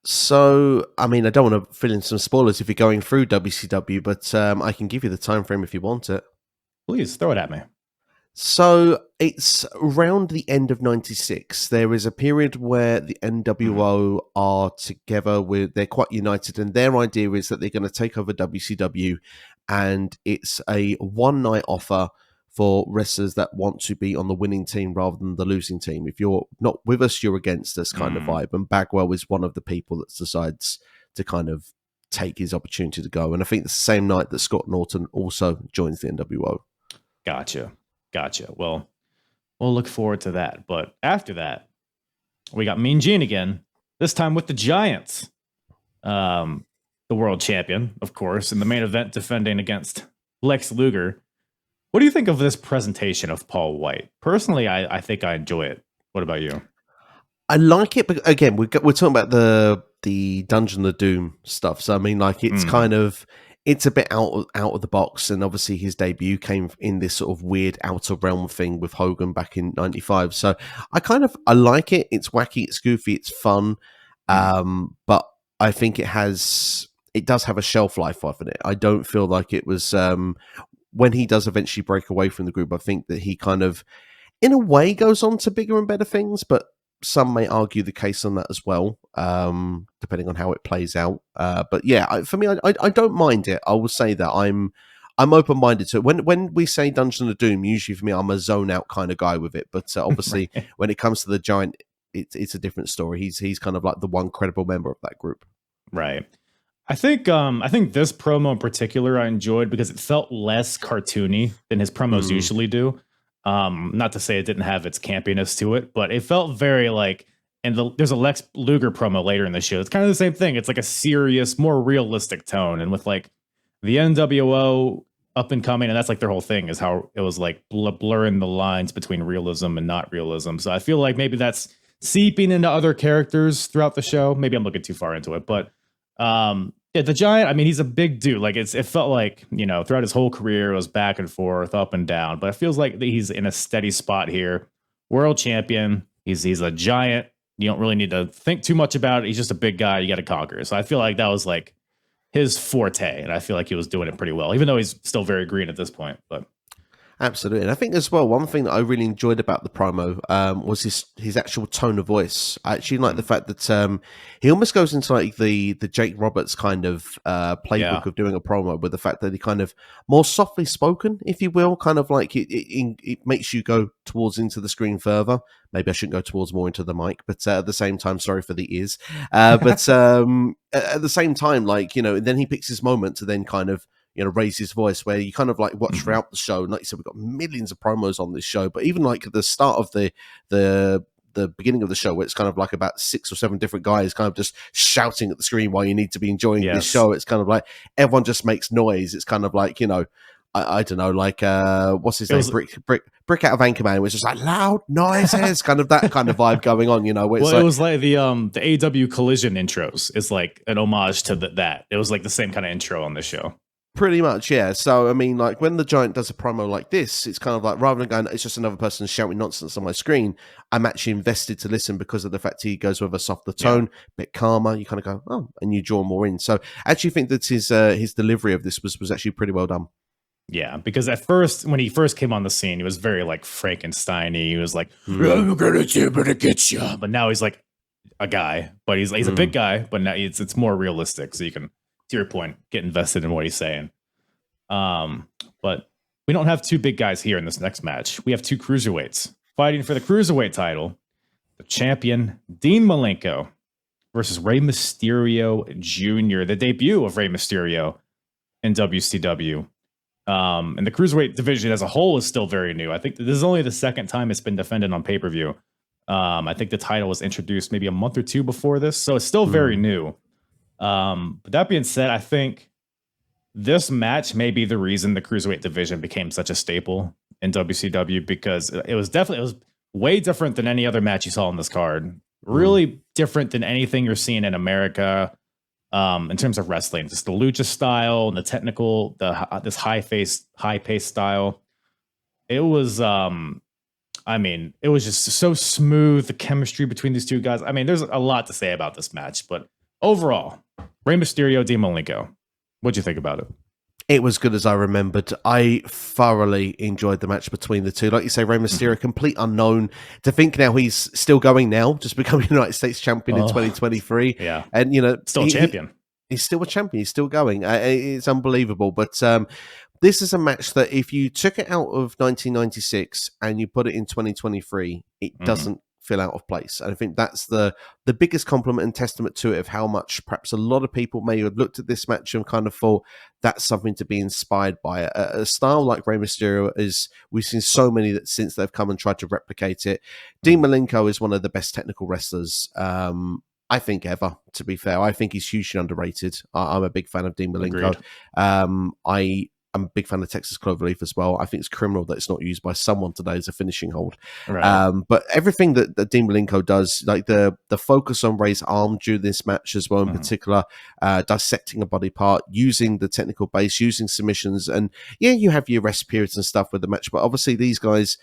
So, I mean, I don't want to fill in some spoilers if you're going through WCW, but I can give you the time frame if you want it. Please throw it at me. So it's around the end of '96. There is a period where the NWO are together. They're quite united, and their idea is that they're going to take over WCW, and it's a one-night offer for wrestlers that want to be on the winning team rather than the losing team. If you're not with us, you're against us kind of vibe. And Bagwell is one of the people that decides to kind of take his opportunity to go. And I think it's the same night that Scott Norton also joins the NWO. Gotcha. Well, we'll look forward to that. But after that, we got Mean Gene again, this time with the Giants. The world champion, of course, in the main event defending against Lex Luger. What do you think of this presentation of Paul White? Personally, I think I enjoy it. What about you? I like it, but again, we're talking about the Dungeon of Doom stuff. So I mean, like, it's kind of, it's a bit out of the box, and obviously his debut came in this sort of weird outer realm thing with Hogan back in '95. So I like it. It's wacky, it's goofy, it's fun, but I think it does have a shelf life on it. I don't feel like it was. When he does eventually break away from the group, I think that he kind of, in a way, goes on to bigger and better things, but some may argue the case on that as well, depending on how it plays out. But yeah, for me, I don't mind it. I will say that I'm open-minded to it. When we say Dungeon of Doom, usually for me, I'm a zone-out kind of guy with it. But obviously, when it comes to the Giant, it's a different story. He's kind of like the one credible member of that group. Right. I think this promo in particular I enjoyed because it felt less cartoony than his promos usually do. Not to say it didn't have its campiness to it, but it felt very like, and there's a Lex Luger promo later in the show. It's kind of the same thing. It's like a serious, more realistic tone. And with like the NWO up and coming, and that's like their whole thing, is how it was like blurring the lines between realism and not realism. So I feel like maybe that's seeping into other characters throughout the show. Maybe I'm looking too far into it, but yeah, the Giant, I mean, he's a big dude. Like it felt like, throughout his whole career, it was back and forth, up and down, but it feels like he's in a steady spot here. World champion. He's a giant. You don't really need to think too much about it. He's just a big guy you got to conquer. So I feel like that was like his forte, and I feel like he was doing it pretty well, even though he's still very green at this point. But absolutely. And I think as well, one thing that I really enjoyed about the promo was his actual tone of voice. I actually like the fact that he almost goes into like the Jake Roberts kind of playbook of doing a promo, with the fact that he kind of more softly spoken, if you will, kind of like it makes you go towards into the screen further. Maybe I shouldn't go towards more into the mic, but at the same time, sorry for the ears. But at the same time, like, then he picks his moment to then kind of, raise his voice, where you kind of like watch throughout the show. And like you said, we've got millions of promos on this show, but even like at the start of the the beginning of the show, where it's kind of like about 6 or 7 different guys kind of just shouting at the screen while you need to be enjoying this show. It's kind of like everyone just makes noise. It's kind of like, you know, I don't know, like what's his name? Brick out of Anchorman, which is like loud noises, kind of that kind of vibe going on, you know. Where it was like the AEW Collision intros is like an homage to that. It was like the same kind of intro on this show. Pretty much, yeah. So, I mean, like, when the Giant does a promo like this, it's kind of like, rather than going, it's just another person shouting nonsense on my screen, I'm actually invested to listen because of the fact he goes with a softer tone, a bit calmer. You kind of go, oh, and you draw more in. So, I actually think that his delivery of this was actually pretty well done. Yeah, because at first, when he first came on the scene, he was very like Frankenstein-y. He was like, I'm gonna get you. But now he's like a guy, but he's a big guy, but now it's more realistic. So you can, to your point, get invested in what he's saying. But we don't have 2 big guys here in this next match. We have 2 cruiserweights fighting for the cruiserweight title. The champion, Dean Malenko, versus Rey Mysterio Jr., the debut of Rey Mysterio in WCW. And the cruiserweight division as a whole is still very new. I think this is only the second time it's been defended on pay-per-view. I think the title was introduced maybe a month or 2 before this, so it's still very new. But that being said, I think this match may be the reason the cruiserweight division became such a staple in WCW, because it was way different than any other match you saw on this card. Really different than anything you're seeing in America. In terms of wrestling, just the lucha style and the technical, this high-paced style. It was, it was just so smooth, the chemistry between these 2 guys. I mean, there's a lot to say about this match, but overall, Rey Mysterio, Dean Malenko, what'd you think about it? It was good as I remembered. I thoroughly enjoyed the match between the 2. Like you say, Rey Mysterio, complete unknown. To think now he's still going now, just becoming United States champion in 2023. Yeah. And, you know, still a champion. He's still a champion. He's still going. It's unbelievable. But this is a match that if you took it out of 1996 and you put it in 2023, it doesn't feel out of place. And I think that's the biggest compliment and testament to it, of how much perhaps a lot of people may have looked at this match and kind of thought that's something to be inspired by. A style like Rey Mysterio is, we've seen so many that since they've come and tried to replicate it. Dean Malenko is one of the best technical wrestlers I think ever, to be fair. I think he's hugely underrated. I'm a big fan of Dean Malenko. I'm a big fan of Texas Cloverleaf as well. I think it's criminal that it's not used by someone today as a finishing hold. Right. But everything that Dean Malenko does, like the focus on Rey's arm during this match as well, in particular, dissecting a body part, using the technical base, using submissions, and yeah, you have your rest periods and stuff with the match, but obviously these guys,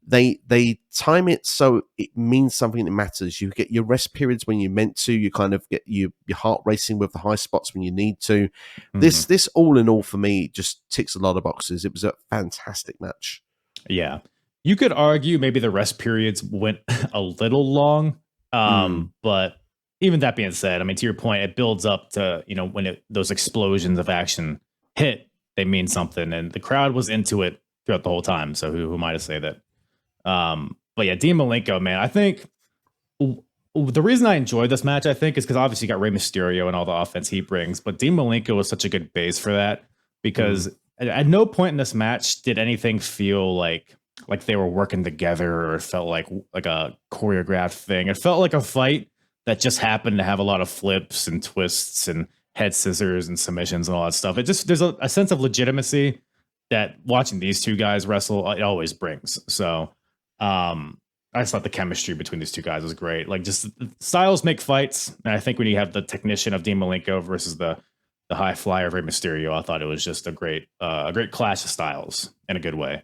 they time it so it means something that matters. You get your rest periods when you're meant to. You kind of get your heart racing with the high spots when you need to. This all in all for me just ticks a lot of boxes. It was a fantastic match. Yeah, you could argue maybe the rest periods went a little long, but even that being said, I mean, to your point, it builds up to, you know, when those explosions of action hit, they mean something, and the crowd was into it throughout the whole time. So who am I to say that? But yeah, Dean Malenko, man, I think the reason I enjoyed this match, I think, is because obviously you got Rey Mysterio and all the offense he brings, but Dean Malenko was such a good base for that, because at no point in this match did anything feel like they were working together, or it felt like a choreographed thing. It felt like a fight that just happened to have a lot of flips and twists and head scissors and submissions and all that stuff. It just, there's a sense of legitimacy that watching these 2 guys wrestle, it always brings. So, I just thought the chemistry between these 2 guys was great. Like, just styles make fights, and I think when you have the technician of Dean Malenko versus the high flyer of Rey Mysterio, I thought it was just a great clash of styles in a good way.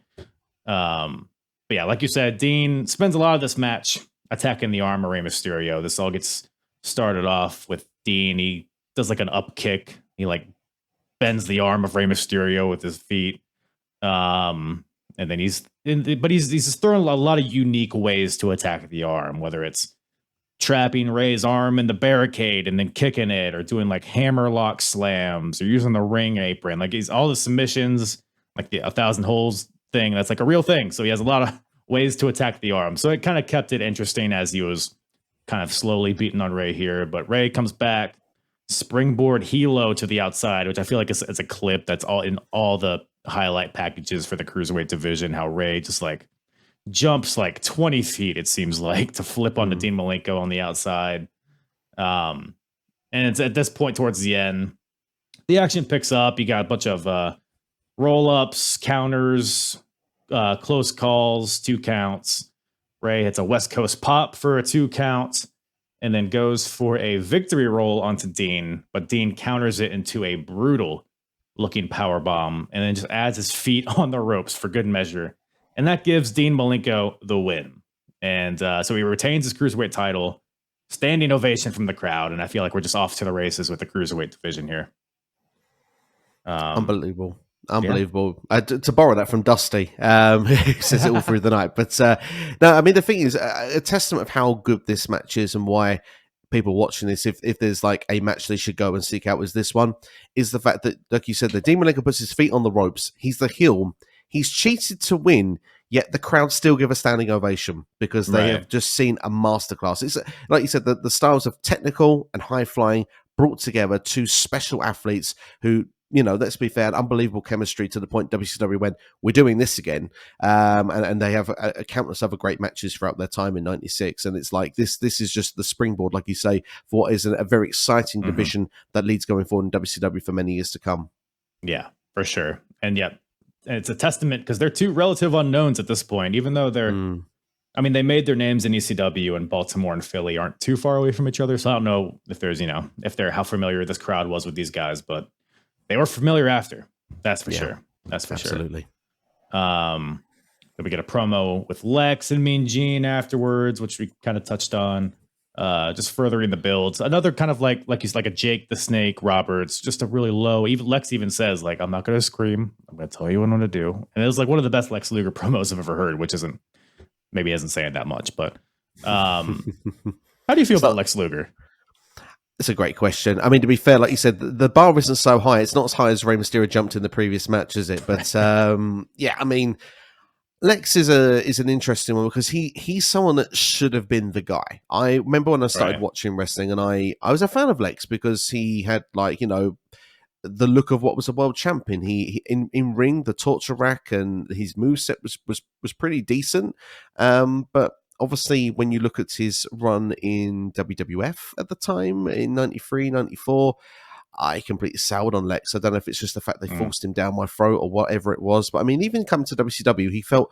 But yeah, like you said, Dean spends a lot of this match attacking the arm of Rey Mysterio. This all gets started off with Dean. He does like an up kick. He like bends the arm of Rey Mysterio with his feet. And then he's just throwing a lot of unique ways to attack the arm, whether it's trapping Rey's arm in the barricade and then kicking it, or doing like hammerlock slams, or using the ring apron. Like, he's all the submissions, like the 1,000 holes thing. That's like a real thing. So he has a lot of ways to attack the arm. So it kind of kept it interesting as he was kind of slowly beating on Rey here. But Rey comes back, springboard helo to the outside, which I feel like it's a clip that's all in all the highlight packages for the cruiserweight division, how Rey just like jumps like 20 feet, it seems like, to flip onto Dean Malenko on the outside. And it's at this point towards the end, the action picks up. You got a bunch of roll-ups, counters, close calls, 2 counts. Rey hits a West Coast pop for a 2 count and then goes for a victory roll onto Dean, but Dean counters it into a brutal looking power bomb and then just adds his feet on the ropes for good measure. And that gives Dean Malenko the win. And so he retains his cruiserweight title, standing ovation from the crowd. And I feel like we're just off to the races with the cruiserweight division here. Unbelievable. To borrow that from Dusty, who says it all through the night. But no, I mean, the thing is, a testament of how good this match is and why people watching this, if there's like a match they should go and seek out, is this one, is the fact that, like you said, that Dean Malenko puts his feet on the ropes. He's the heel. He's cheated to win, yet the crowd still give a standing ovation because they have just seen a masterclass. It's like you said, the styles of technical and high flying brought together 2 special athletes who, you know, let's be fair, unbelievable chemistry to the point WCW went, we're doing this again. And they have a countless other great matches throughout their time in '96. And it's like, this is just the springboard, like you say, for what is a very exciting division that leads going forward in WCW for many years to come. Yeah, for sure. And yeah, it's a testament because they're 2 relative unknowns at this point, even though they're, I mean, they made their names in ECW, and Baltimore and Philly aren't too far away from each other. So I don't know if there's, you know, how familiar this crowd was with these guys, but they were familiar after. That's for sure. That's for absolutely. Then we get a promo with Lex and Mean Gene afterwards, which we kind of touched on. Just furthering the builds. Another kind of like he's like a Jake the Snake Roberts, just a really low. Even Lex even says, like, I'm not going to scream. I'm going to tell you what I'm going to do. And it was like one of the best Lex Luger promos I've ever heard, which isn't saying that much. But how do you feel about Lex Luger? It's a great question. I mean, to be fair, like you said, the bar isn't so high. It's not as high as Rey Mysterio jumped in the previous match, is it? But yeah, I mean, Lex is an interesting one because he's someone that should have been the guy. I remember when I started watching wrestling, and I was a fan of Lex because he had, like, you know, the look of what was a world champion. He in ring, the torture rack and his moveset was pretty decent. But obviously, when you look at his run in WWF at the time in 93, 94, I completely soured on Lex. I don't know if it's just the fact they forced him down my throat or whatever it was. But I mean, even coming to WCW, he felt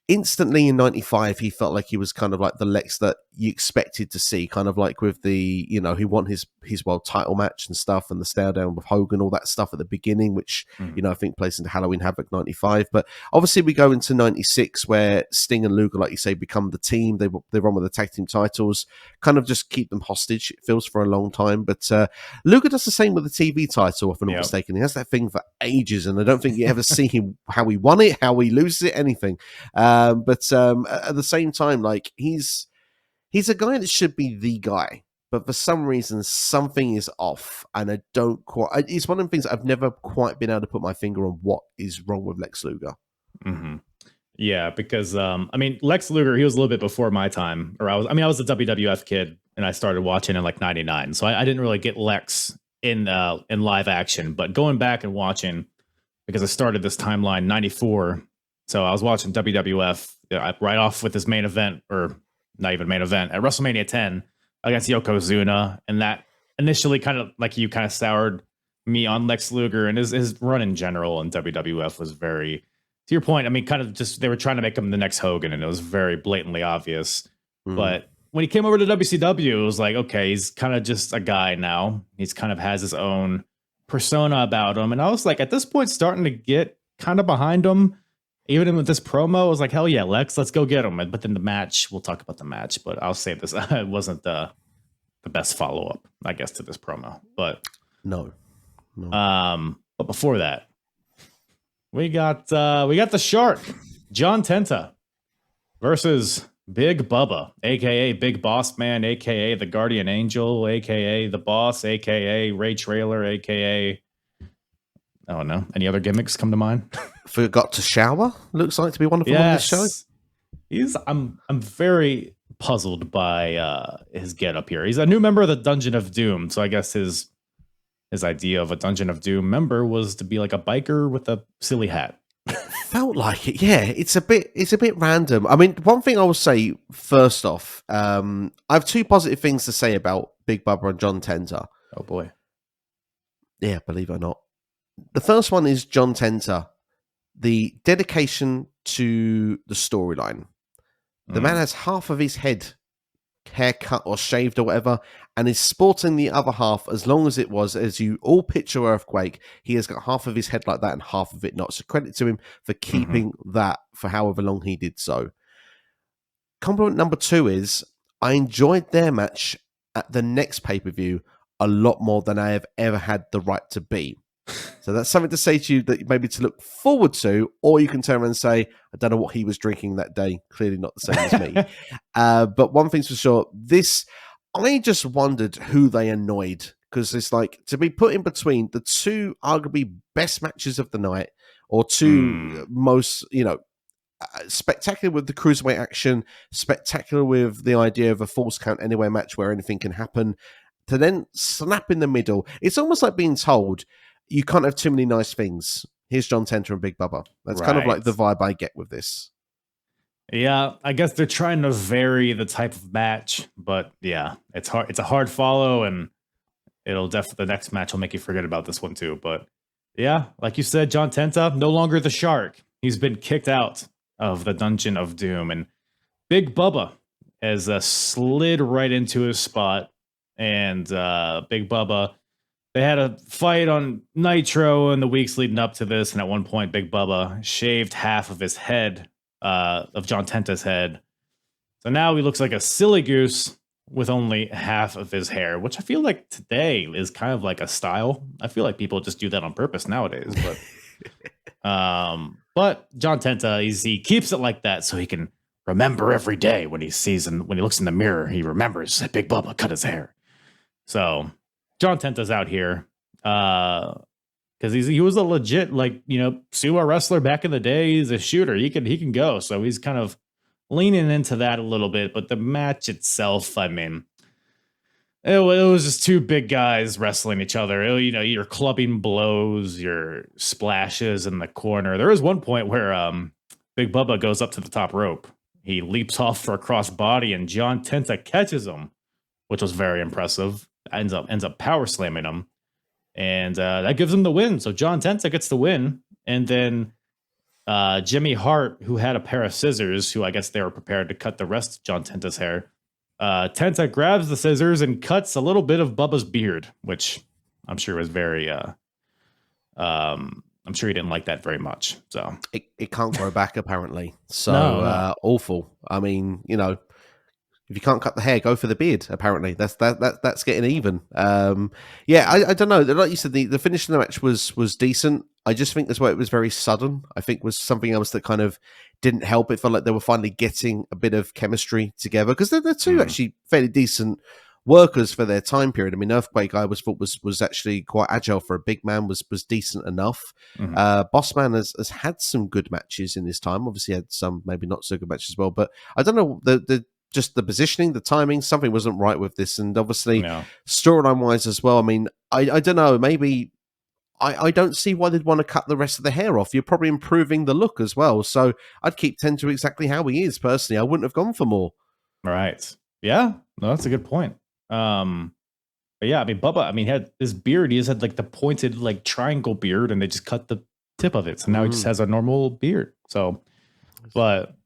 instantly in 95, he felt like he was kind of like the Lex that you expected to see, kind of like with the, you know, he won his world title match and stuff, and the stare down with Hogan, all that stuff at the beginning, which, you know, I think plays into Halloween Havoc 95. But obviously we go into 96 where Sting and Luger, like you say, become the team. They run with the tag team titles, kind of just keep them hostage, it feels, for a long time. But Luger does the same with the TV title, if I'm not mistaken. He has that thing for ages, and I don't think you ever see him, how he won it, how he loses it, anything. But at the same time, like, he's a guy that should be the guy, but for some reason something is off, and I don't quite. It's one of the things I've never quite been able to put my finger on what is wrong with Lex Luger. Yeah, because I mean, Lex Luger, he was a little bit before my time, or I was a WWF kid, and I started watching in like '99, so I didn't really get Lex in live action. But going back and watching, because I started this timeline '94. So I was watching WWF right off with his main event, or not even main event, at WrestleMania 10 against Yokozuna. And that initially kind of, like, you kind of soured me on Lex Luger, and his run in general in WWF was very, to your point, I mean, kind of just, they were trying to make him the next Hogan, and it was very blatantly obvious. But when he came over to WCW, it was like, okay, he's kind of just a guy now. He's kind of has his own persona about him. And I was like, at this point, starting to get kind of behind him. Even with this promo, I was like, hell yeah, Lex, let's go get him. But then the match, we'll talk about the match, but I'll say this, it wasn't the best follow-up, I guess, to this promo. But no. But before that, we got the Shark, John Tenta, versus Big Bubba, aka Big Boss Man, aka the Guardian Angel, aka the Boss, aka Ray Trailer, aka, I don't know, any other gimmicks come to mind? Forgot to shower, looks like to be one of them on this show. I'm very puzzled by his getup here. He's a new member of the Dungeon of Doom, so I guess his idea of a Dungeon of Doom member was to be like a biker with a silly hat. felt like it. Yeah, it's a bit random. I mean, one thing I will say first off, I have two positive things to say about Big Bubba and John Tenta. Oh boy. Yeah, believe it or not. The first one is John Tenta, the dedication to the storyline. The man has half of his head haircut or shaved or whatever, and is sporting the other half as long as it was, as you all picture Earthquake, he has got half of his head like that and half of it not. So credit to him for keeping that for however long he did so. Compliment number 2 is I enjoyed their match at the next pay-per-view a lot more than I have ever had the right to be. So that's something to say to you that maybe to look forward to, or you can turn around and say, I don't know what he was drinking that day. Clearly not the same as me. But one thing's for sure, I just wondered who they annoyed, because it's like to be put in between the two arguably best matches of the night, or two most, spectacular with the cruiserweight action, spectacular with the idea of a false count anywhere match where anything can happen, to then slap in the middle. It's almost like being told, you can't have too many nice things. Here's John Tenta and Big Bubba. That's kind of like the vibe I get with this. Yeah, I guess they're trying to vary the type of match, but yeah, it's hard. It's a hard follow, and it'll definitely, the next match will make you forget about this one too. But yeah, like you said, John Tenta, no longer the Shark. He's been kicked out of the Dungeon of Doom, and Big Bubba has slid right into his spot. And Big Bubba, they had a fight on Nitro in the weeks leading up to this, and at one point, Big Bubba shaved half of his head, of John Tenta's head. So now he looks like a silly goose with only half of his hair, which I feel like today is kind of like a style. I feel like people just do that on purpose nowadays. But John Tenta, he keeps it like that so he can remember every day when he looks in the mirror, he remembers that Big Bubba cut his hair. So John Tenta's out here because he was a legit, sumo wrestler back in the day. He's a shooter. He can go. So he's kind of leaning into that a little bit. But the match itself, I mean, it was just two big guys wrestling each other. Your clubbing blows, your splashes in the corner. There is one point where Big Bubba goes up to the top rope. He leaps off for a cross body, and John Tenta catches him, which was very impressive. Ends up power slamming him, and that gives him the win. So John Tenta gets the win, and then Jimmy Hart, who had a pair of scissors, who I guess they were prepared to cut the rest of John Tenta's hair. Tenta grabs the scissors and cuts a little bit of Bubba's beard, which I'm sure was very. I'm sure he didn't like that very much. So it can't grow back apparently. So no. Awful. I mean, if you can't cut the hair, go for the beard. Apparently, that's getting even. I don't know. Like you said, the finish of the match was decent. I just think that's why it was very sudden. I think was something else that kind of didn't help. It felt like they were finally getting a bit of chemistry together, because they're two actually fairly decent workers for their time period. I mean, Earthquake I always thought was actually quite agile for a big man, was decent enough. Bossman has had some good matches in his time. Obviously had some maybe not so good matches as well, but I don't know, just the positioning, the timing, something wasn't right with this. And obviously storyline wise as well, I mean, I don't know, maybe I don't see why they'd want to cut the rest of the hair off. You're probably improving the look as well. So I'd keep Tenta exactly how he is personally. I wouldn't have gone for more. Right. Yeah, no, that's a good point. But yeah, I mean, Bubba, he had this beard. He just had like the pointed like triangle beard, and they just cut the tip of it. So now he just has a normal beard. So, but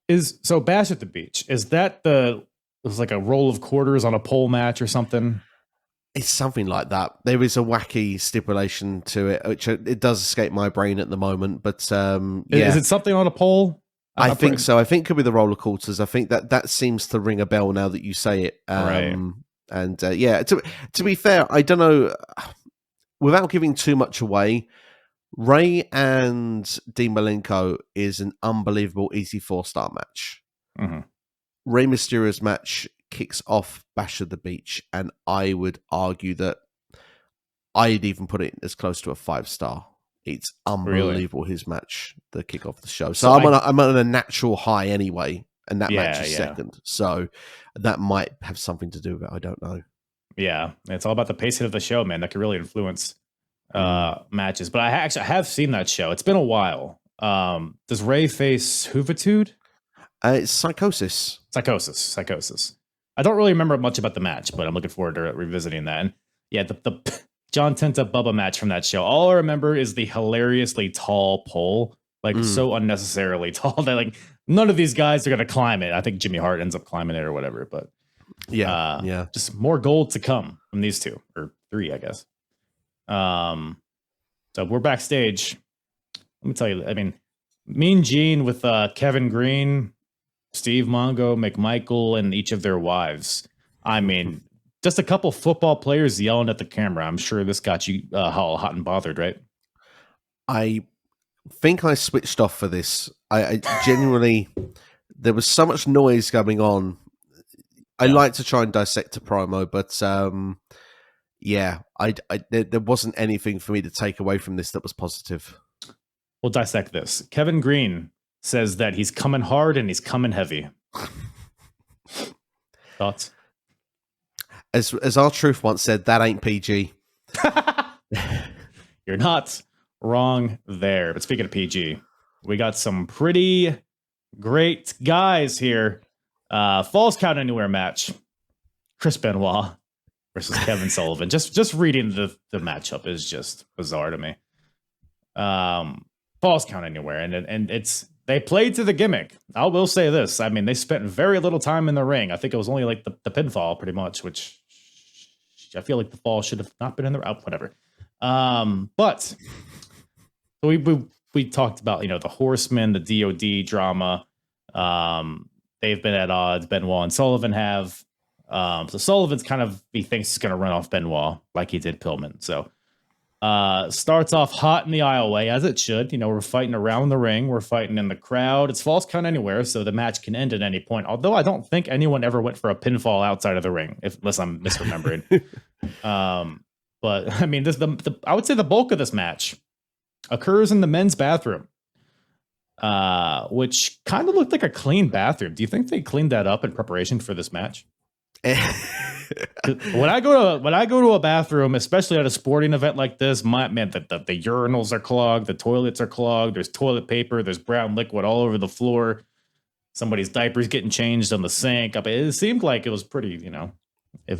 Bash at the Beach, is that it was like a roll of quarters on a pole match or something? It's something like that. There is a wacky stipulation to it, which it does escape my brain at the moment. But is it something on a pole? I think so. I think it could be the roller quarters. I think that seems to ring a bell now that you say it. Right. And to be fair, I don't know. Without giving too much away, Rey and Dean Malenko is an unbelievable easy 4-star match. Rey Mysterio's match kicks off Bash at the Beach, and I would argue that I'd even put it as close to a 5-star. It's unbelievable, really? His match, the kick off the show. So I'm on a natural high anyway, and that match is second. So that might have something to do with it. I don't know. Yeah, it's all about the pacing of the show, man. That can really influence matches. But I have seen that show. It's been a while. Does Ray face Huvitude? It's Psychosis. Psychosis. I don't really remember much about the match, but I'm looking forward to revisiting that. And yeah, the John Tenta Bubba match from that show. All I remember is the hilariously tall pole, like so unnecessarily tall that like none of these guys are gonna climb it. I think Jimmy Hart ends up climbing it or whatever. But yeah, just more gold to come from these two or three, I guess. So we're backstage. Let me tell you, I mean, Mean Gene with Kevin Green, Steve Mongo, McMichael, and each of their wives. I mean, just a couple football players yelling at the camera. I'm sure this got you all hot and bothered, right? I think I switched off for this. I genuinely, there was so much noise going on. I like to try and dissect a promo, but yeah, there wasn't anything for me to take away from this that was positive. We'll dissect this. Kevin Green says that he's coming hard and he's coming heavy. Thoughts? As our truth once said, that ain't PG. You're not wrong there. But speaking of PG, we got some pretty great guys here. Falls Count Anywhere match. Chris Benoit versus Kevin Sullivan. Just reading the matchup is just bizarre to me. Falls Count Anywhere, and it's they played to the gimmick. I will say this. I mean, they spent very little time in the ring. I think it was only like the pinfall pretty much, which I feel like the fall should have not been in the whatever. But we talked about, you know, the Horsemen, the DOD drama. They've been at odds. Benoit and Sullivan have. So Sullivan's kind of, he thinks he's going to run off Benoit like he did Pillman. So starts off hot in the aisleway, as it should. You know, we're fighting around the ring. We're fighting in the crowd. It's Falls Count Anywhere, so the match can end at any point. Although I don't think anyone ever went for a pinfall outside of the ring, unless I'm misremembering. But I mean, I would say the bulk of this match occurs in the men's bathroom, which kind of looked like a clean bathroom. Do you think they cleaned that up in preparation for this match? When I go to a bathroom, especially at a sporting event like this, the urinals are clogged, the toilets are clogged, there's toilet paper, there's brown liquid all over the floor, somebody's diapers getting changed on the sink. I mean, it seemed like it was pretty, you know. I've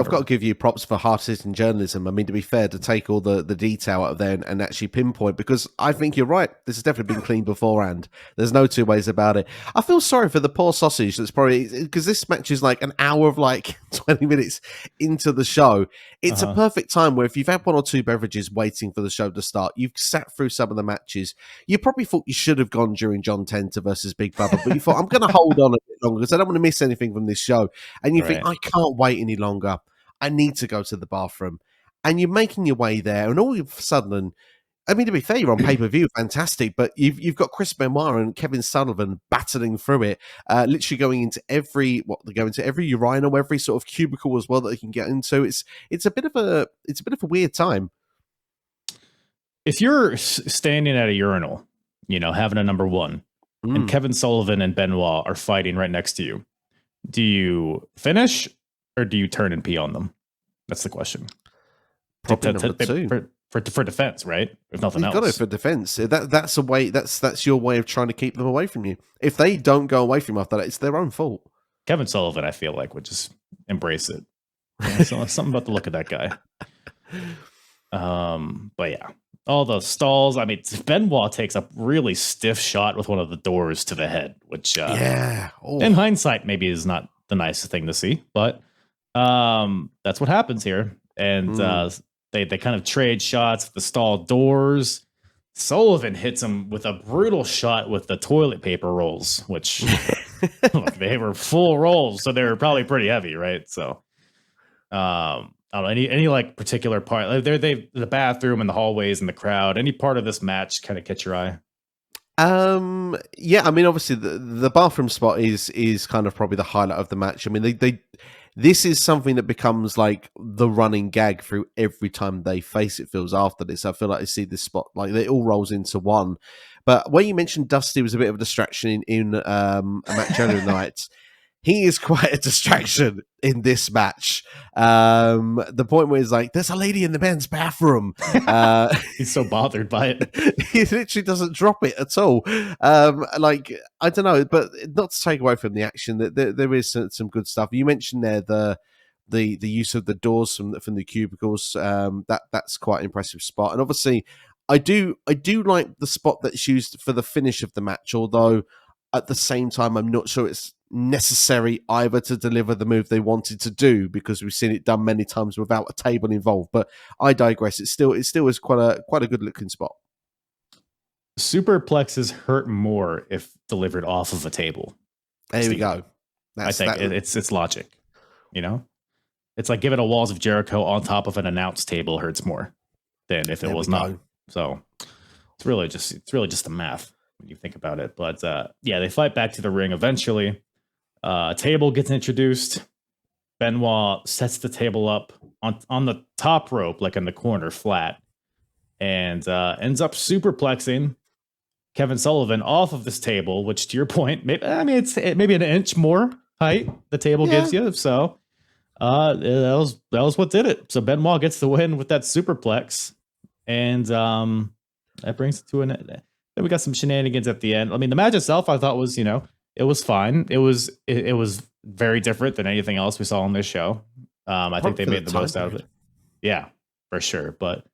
got to give you props for hard-hitting journalism. I mean, to be fair, to take all the detail out of there and actually pinpoint, because I think you're right. This has definitely been cleaned beforehand. There's no two ways about it. I feel sorry for the poor sausage that's probably, because this match is like an hour of like 20 minutes into the show. It's a perfect time where if you've had one or two beverages waiting for the show to start, you've sat through some of the matches. You probably thought you should have gone during John Tenta versus Big Bubba, but you thought, I'm going to hold on a bit longer because I don't want to miss anything from this show. And you think, I can't wait any longer. I need to go to the bathroom. And you're making your way there, and all of a sudden, I mean, to be fair, you're on pay-per-view, fantastic, but you've got Chris Benoit and Kevin Sullivan battling through it, literally going into every urinal, every sort of cubicle as well that they can get into. It's a bit of a weird time. If you're standing at a urinal, you know, having a number one, and Kevin Sullivan and Benoit are fighting right next to you, do you finish or do you turn and pee on them? That's the question. Probably number two. For defense, right? If nothing else. You've got it for defense. That's a way. That's your way of trying to keep them away from you. If they don't go away from you after that, it's their own fault. Kevin Sullivan, I feel like, would just embrace it. Yeah, so something about the look of that guy. But yeah, all the stalls. I mean, Benoit takes a really stiff shot with one of the doors to the head, which in hindsight maybe is not the nicest thing to see, but that's what happens here. And they kind of trade shots with the stall doors. Sullivan hits him with a brutal shot with the toilet paper rolls, which look, they were full rolls, so they were probably pretty heavy, right? So I don't know, any like particular part, like the bathroom and the hallways and the crowd, any part of this match kind of catch your eye? Yeah, I mean, obviously the bathroom spot is kind of probably the highlight of the match. I mean, this is something that becomes like the running gag through every time they face it. Feels after this, I feel like I see this spot like it all rolls into one. But when you mentioned Dusty was a bit of a distraction in a match earlier night, he is quite a distraction in this match. The point where he's like, "There's a lady in the men's bathroom." He's so bothered by it. He literally doesn't drop it at all. Like, I don't know, but not to take away from the action, that there is some good stuff. You mentioned there the use of the doors from the cubicles. That's quite an impressive spot, and obviously, I do like the spot that's used for the finish of the match. Although at the same time, I'm not sure it's necessary either to deliver the move they wanted to do, because we've seen it done many times without a table involved. But I digress. It still is quite a good looking spot. Superplexes hurt more if delivered off of a table. There we go. I think it's logic. You know, it's like giving a Walls of Jericho on top of an announce table hurts more than if it was not. So it's really just the math when you think about it. But yeah, they fight back to the ring eventually. A table gets introduced. Benoit sets the table up on the top rope, like in the corner, flat, and ends up superplexing Kevin Sullivan off of this table. Which, to your point, it's maybe an inch more height the table gives you. So that was what did it. So Benoit gets the win with that superplex, and that brings it to an end. Then we got some shenanigans at the end. I mean, the match itself, I thought was, it was fine. It was very different than anything else we saw on this show. I think they made the most out of it. Yeah, for sure. But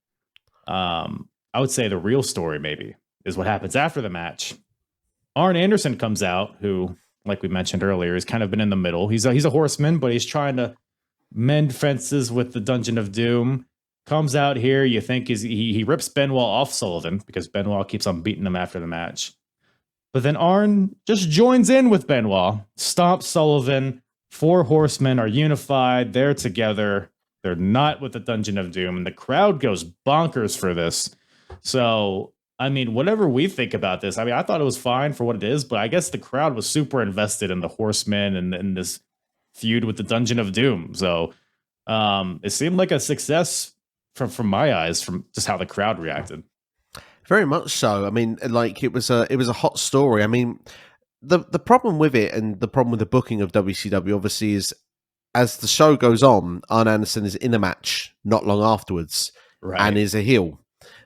I would say the real story maybe is what happens after the match. Arn Anderson comes out, who, like we mentioned earlier, has kind of been in the middle. He's a horseman, but he's trying to mend fences with the Dungeon of Doom. Comes out here, you think he rips Benoit off Sullivan because Benoit keeps on beating him after the match. But then Arn just joins in with Benoit, stomps Sullivan. 4 horsemen are unified. They're together. They're not with the Dungeon of Doom. And the crowd goes bonkers for this. So, I mean, whatever we think about this, I thought it was fine for what it is, but I guess the crowd was super invested in the horsemen and in this feud with the Dungeon of Doom. So it seemed like a success from my eyes, from just how the crowd reacted. Very much so. I mean, like, it was a hot story. I mean, the problem with it, and the problem with the booking of WCW, obviously, is as the show goes on, Arn Anderson is in a match not long afterwards, right, and is a heel.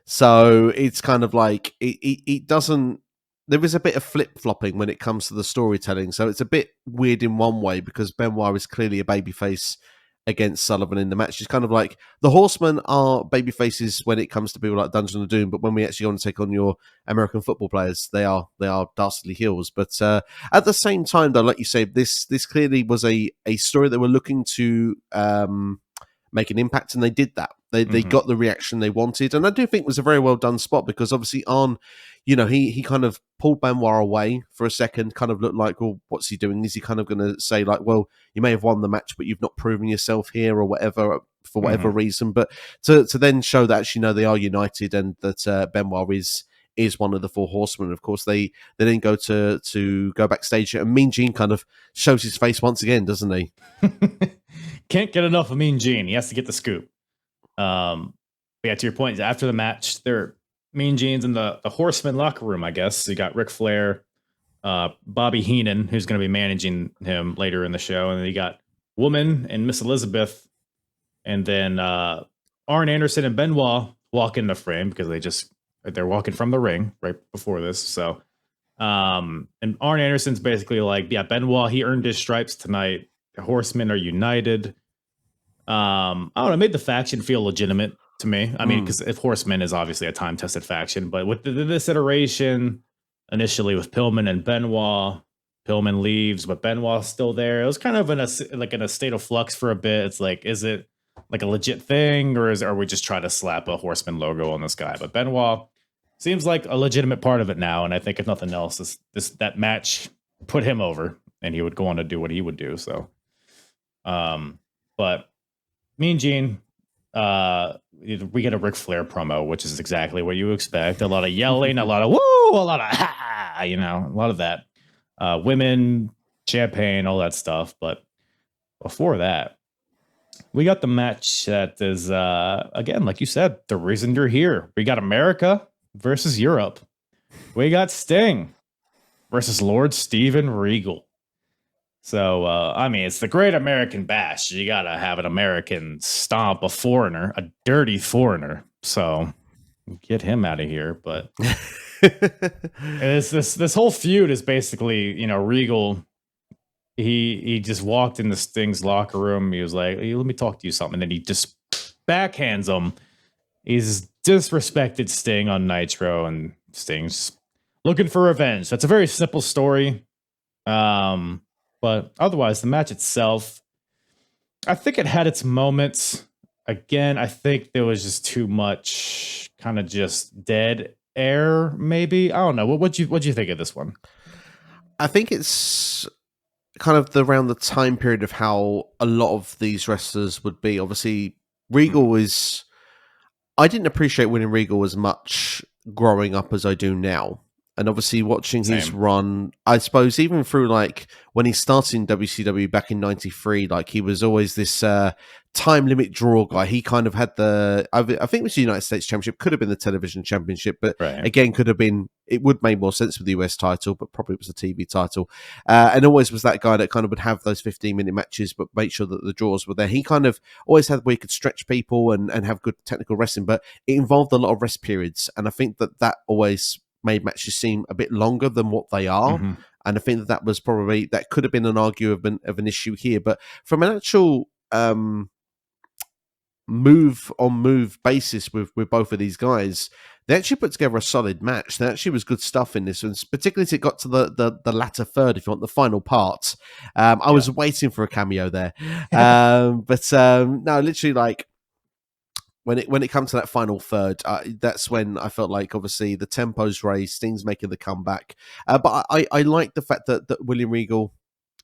So it's kind of like it doesn't. There is a bit of flip flopping when it comes to the storytelling. So it's a bit weird in one way, because Benoit is clearly a babyface against Sullivan in the match. It's kind of like the Horsemen are baby faces when it comes to people like Dungeon of Doom, but when we actually want to take on your American football players, they are dastardly heels. But at the same time, though, like you say, this clearly was a story that were looking to make an impact, and they did that. They got the reaction they wanted, and I do think it was a very well done spot, because obviously Arn, he kind of pulled Benoit away for a second, kind of looked like, well, what's he doing? Is he kind of going to say like, well, you may have won the match, but you've not proven yourself here, or whatever, for whatever reason. But to then show that actually, no, they are united, and that Benoit is one of the 4 horsemen. Of course, they then go to go backstage, and Mean Gene kind of shows his face once again, doesn't he? Can't get enough of Mean Gene. He has to get the scoop. But yeah, to your point, after the match, they're Mean Gene's in the Horseman locker room, I guess. So you got Ric Flair, Bobby Heenan, who's going to be managing him later in the show, and then you got Woman and Miss Elizabeth, and then Arn Anderson and Benoit walk in the frame because they're walking from the ring right before this. So and Arn Anderson's basically like, yeah, Benoit, he earned his stripes tonight. The Horsemen are united. I don't know, it made the faction feel legitimate to me. I mean, because if Horsemen is obviously a time-tested faction, but with this iteration, initially with Pillman and Benoit, Pillman leaves, but Benoit's still there. It was kind of in a state of flux for a bit. It's like, is it like a legit thing, or are we just trying to slap a Horseman logo on this guy? But Benoit seems like a legitimate part of it now, and I think if nothing else, that match put him over, and he would go on to do what he would do. So, but Mean Gene, we get a Ric Flair promo, which is exactly what you expect. A lot of yelling, a lot of woo, a lot of ha, a lot of that. Women, champagne, all that stuff. But before that, we got the match that is, again, like you said, the reason you're here. We got America versus Europe. We got Sting versus Lord Steven Regal. So, I mean, it's the Great American Bash. You got to have an American stomp a foreigner, a dirty foreigner. So get him out of here. But this whole feud is basically, Regal. He just walked into Sting's locker room. He was like, hey, let me talk to you something. And then he just backhands him. He's disrespected Sting on Nitro, and Sting's looking for revenge. That's a very simple story. But otherwise, the match itself, I think it had its moments. Again, I think there was just too much kind of just dead air, maybe. I don't know. What'd you think of this one? I think it's kind of around the time period of how a lot of these wrestlers would be. Obviously, Regal is... I didn't appreciate winning Regal as much growing up as I do now. And obviously watching his run, I suppose even through like when he started in WCW back in 93, like he was always this time limit draw guy. He kind of had I think it was the United States Championship, could have been the television championship, but again, could have been, it would make more sense with the US title, but probably it was a TV title. And always was that guy that kind of would have those 15-minute matches, but make sure that the draws were there. He kind of always had where he could stretch people and have good technical wrestling, but it involved a lot of rest periods. And I think that always made matches seem a bit longer than what they are. Mm-hmm. And I think that was probably, that could have been an argument of an issue here. But from an actual move basis with both of these guys, they actually put together a solid match. There actually was good stuff in this one, particularly as it got to the latter third, if you want, the final part. I was waiting for a cameo there. But no, literally like, when it comes to that final third, that's when I felt like obviously the tempo's raised, Sting's making the comeback. But I like the fact that William Regal,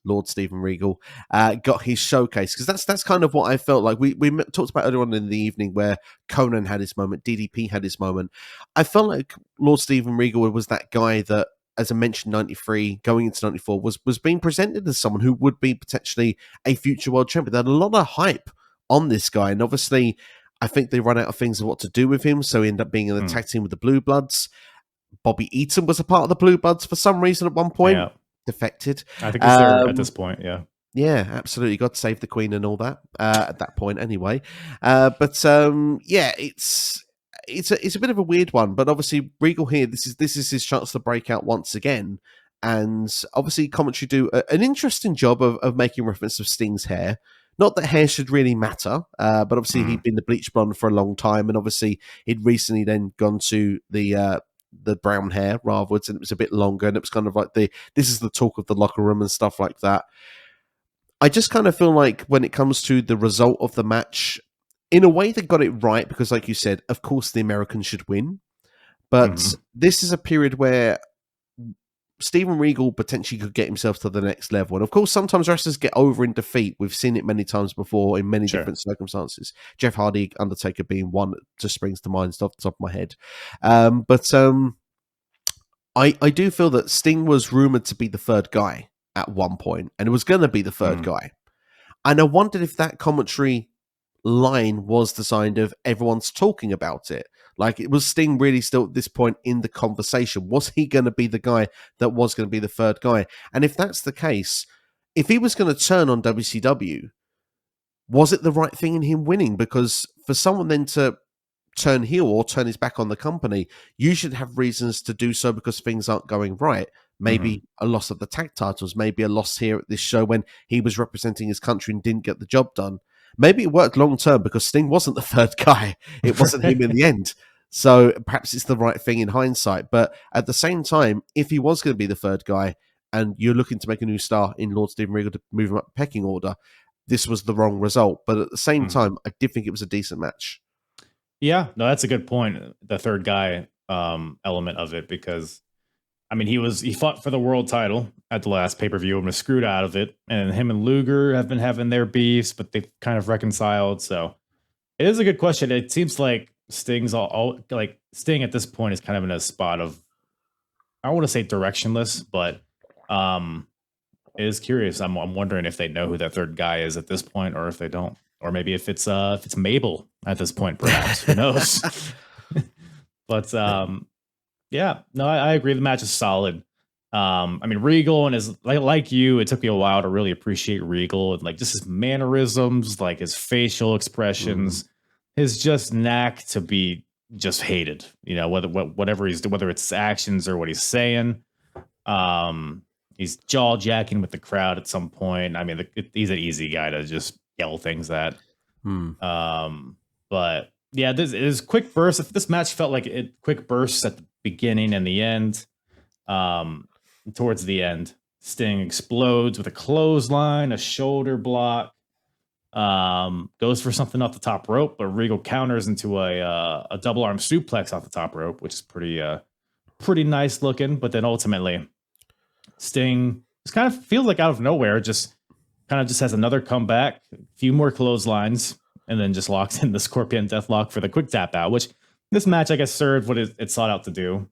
Lord Steven Regal, got his showcase, because that's kind of what I felt like. We talked about earlier on in the evening where Conan had his moment, DDP had his moment. I felt like Lord Steven Regal was that guy that, as I mentioned, 93 going into 94 was being presented as someone who would be potentially a future world champion. There had a lot of hype on this guy, and obviously I think they run out of things of what to do with him, so he ended up being in the tag team with the Blue Bloods. Bobby Eaton was a part of the Blue Bloods for some reason at one point. Yeah. Defected. I think he's there at this point, yeah. Yeah, absolutely. God save the Queen and all that at that point anyway. Yeah, it's a bit of a weird one, but obviously Regal here, this is his chance to break out once again. And obviously commentary do an interesting job of making reference to Sting's hair. Not that hair should really matter, but obviously he'd been the bleach blonde for a long time, and obviously he'd recently then gone to the brown hair ratherwards, and it was a bit longer, and it was kind of like this is the talk of the locker room and stuff like that. I just kind of feel like when it comes to the result of the match, in a way they got it right, because like you said, of course the Americans should win, but this is a period where Steven Regal potentially could get himself to the next level. And of course, sometimes wrestlers get over in defeat. We've seen it many times before in many different circumstances. Jeff Hardy, Undertaker being one that just springs to mind off the top of my head. But I do feel that Sting was rumored to be the third guy at one point, and it was going to be the third guy. And I wondered if that commentary line was the sign of everyone's talking about it. Like, it was Sting really still at this point in the conversation? Was he going to be the guy that was going to be the third guy? And if that's the case, if he was going to turn on WCW, was it the right thing in him winning? Because for someone then to turn heel or turn his back on the company, you should have reasons to do so because things aren't going right. Maybe a loss of the tag titles, maybe a loss here at this show when he was representing his country and didn't get the job done. Maybe it worked long term because Sting wasn't the third guy. It wasn't him in the end. So perhaps it's the right thing in hindsight. But at the same time, if he was going to be the third guy and you're looking to make a new star in Lord Steven Regal to move him up the pecking order, this was the wrong result. But at the same time, I did think it was a decent match. Yeah, no, that's a good point. The third guy element of it, because I mean, he fought for the world title at the last pay-per-view and was screwed out of it. And him and Luger have been having their beefs, but they've kind of reconciled. So it is a good question. It seems like Sting's all like Sting at this point is kind of in a spot of, I don't want to say directionless, but it is curious. I'm wondering if they know who that third guy is at this point, or if they don't, or maybe if it's Mabel at this point, perhaps. Who knows? But yeah, no, I agree. The match is solid. I mean, Regal and his like you, it took me a while to really appreciate Regal and like just his mannerisms, like his facial expressions, his just knack to be just hated. You know, whatever he's doing, whether it's his actions or what he's saying. He's jaw jacking with the crowd at some point. I mean, he's an easy guy to just yell things at. But yeah, this is quick bursts. If this match felt like quick bursts at the beginning and the end. Towards the end, Sting explodes with a clothesline, a shoulder block, goes for something off the top rope, but Regal counters into a double arm suplex off the top rope, which is pretty nice looking. But then ultimately, Sting just kind of feels like out of nowhere, just has another comeback, a few more clotheslines, and then just locks in the Scorpion Deathlock for the quick tap out, which this match, I guess, served what it sought out to do.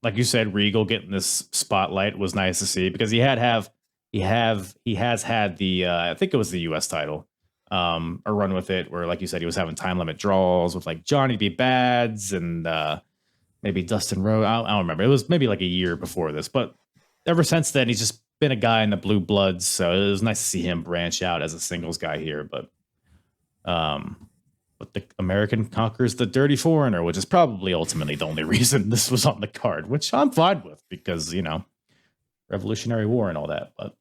Like you said, Regal getting this spotlight was nice to see because he has had the I think it was the US title, a run with it where, like you said, he was having time limit draws with like Johnny B. Bads and maybe Dustin Rhodes. I don't remember. It was maybe like a year before this, but ever since then, he's just been a guy in the Blue Bloods. So it was nice to see him branch out as a singles guy here. But the American conquers the dirty foreigner, which is probably ultimately the only reason this was on the card, which I'm fine with because, you know, Revolutionary War and all that. But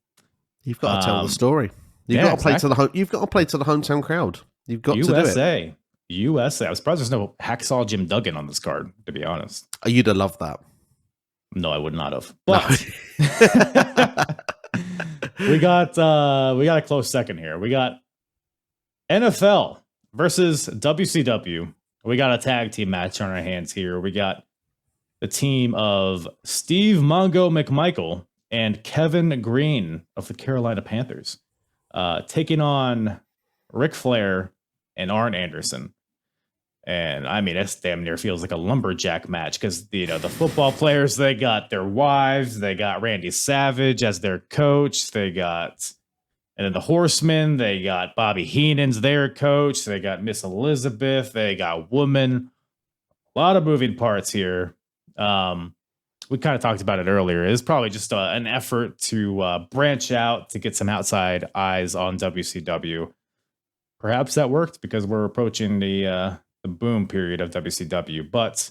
you've got to tell the story. You've got to play to the You've got to play to the hometown crowd. You've got to do it. USA. I was surprised there's no Hacksaw Jim Duggan on this card, to be honest. You'd have loved that. No, I would not have. But we got a close second here. We got NFL versus WCW. We got a tag team match on our hands here. We got the team of Steve Mongo McMichael and Kevin Green of the Carolina Panthers taking on Ric Flair and Arn Anderson. And I mean, that's damn near feels like a lumberjack match because, you know, the football players, they got their wives, they got Randy Savage as their coach, and then the Horsemen, they got Bobby Heenan's their coach. They got Miss Elizabeth. They got Woman. A lot of moving parts here. We kind of talked about it earlier. It's probably just an effort to branch out to get some outside eyes on WCW. Perhaps that worked because we're approaching the boom period of WCW. But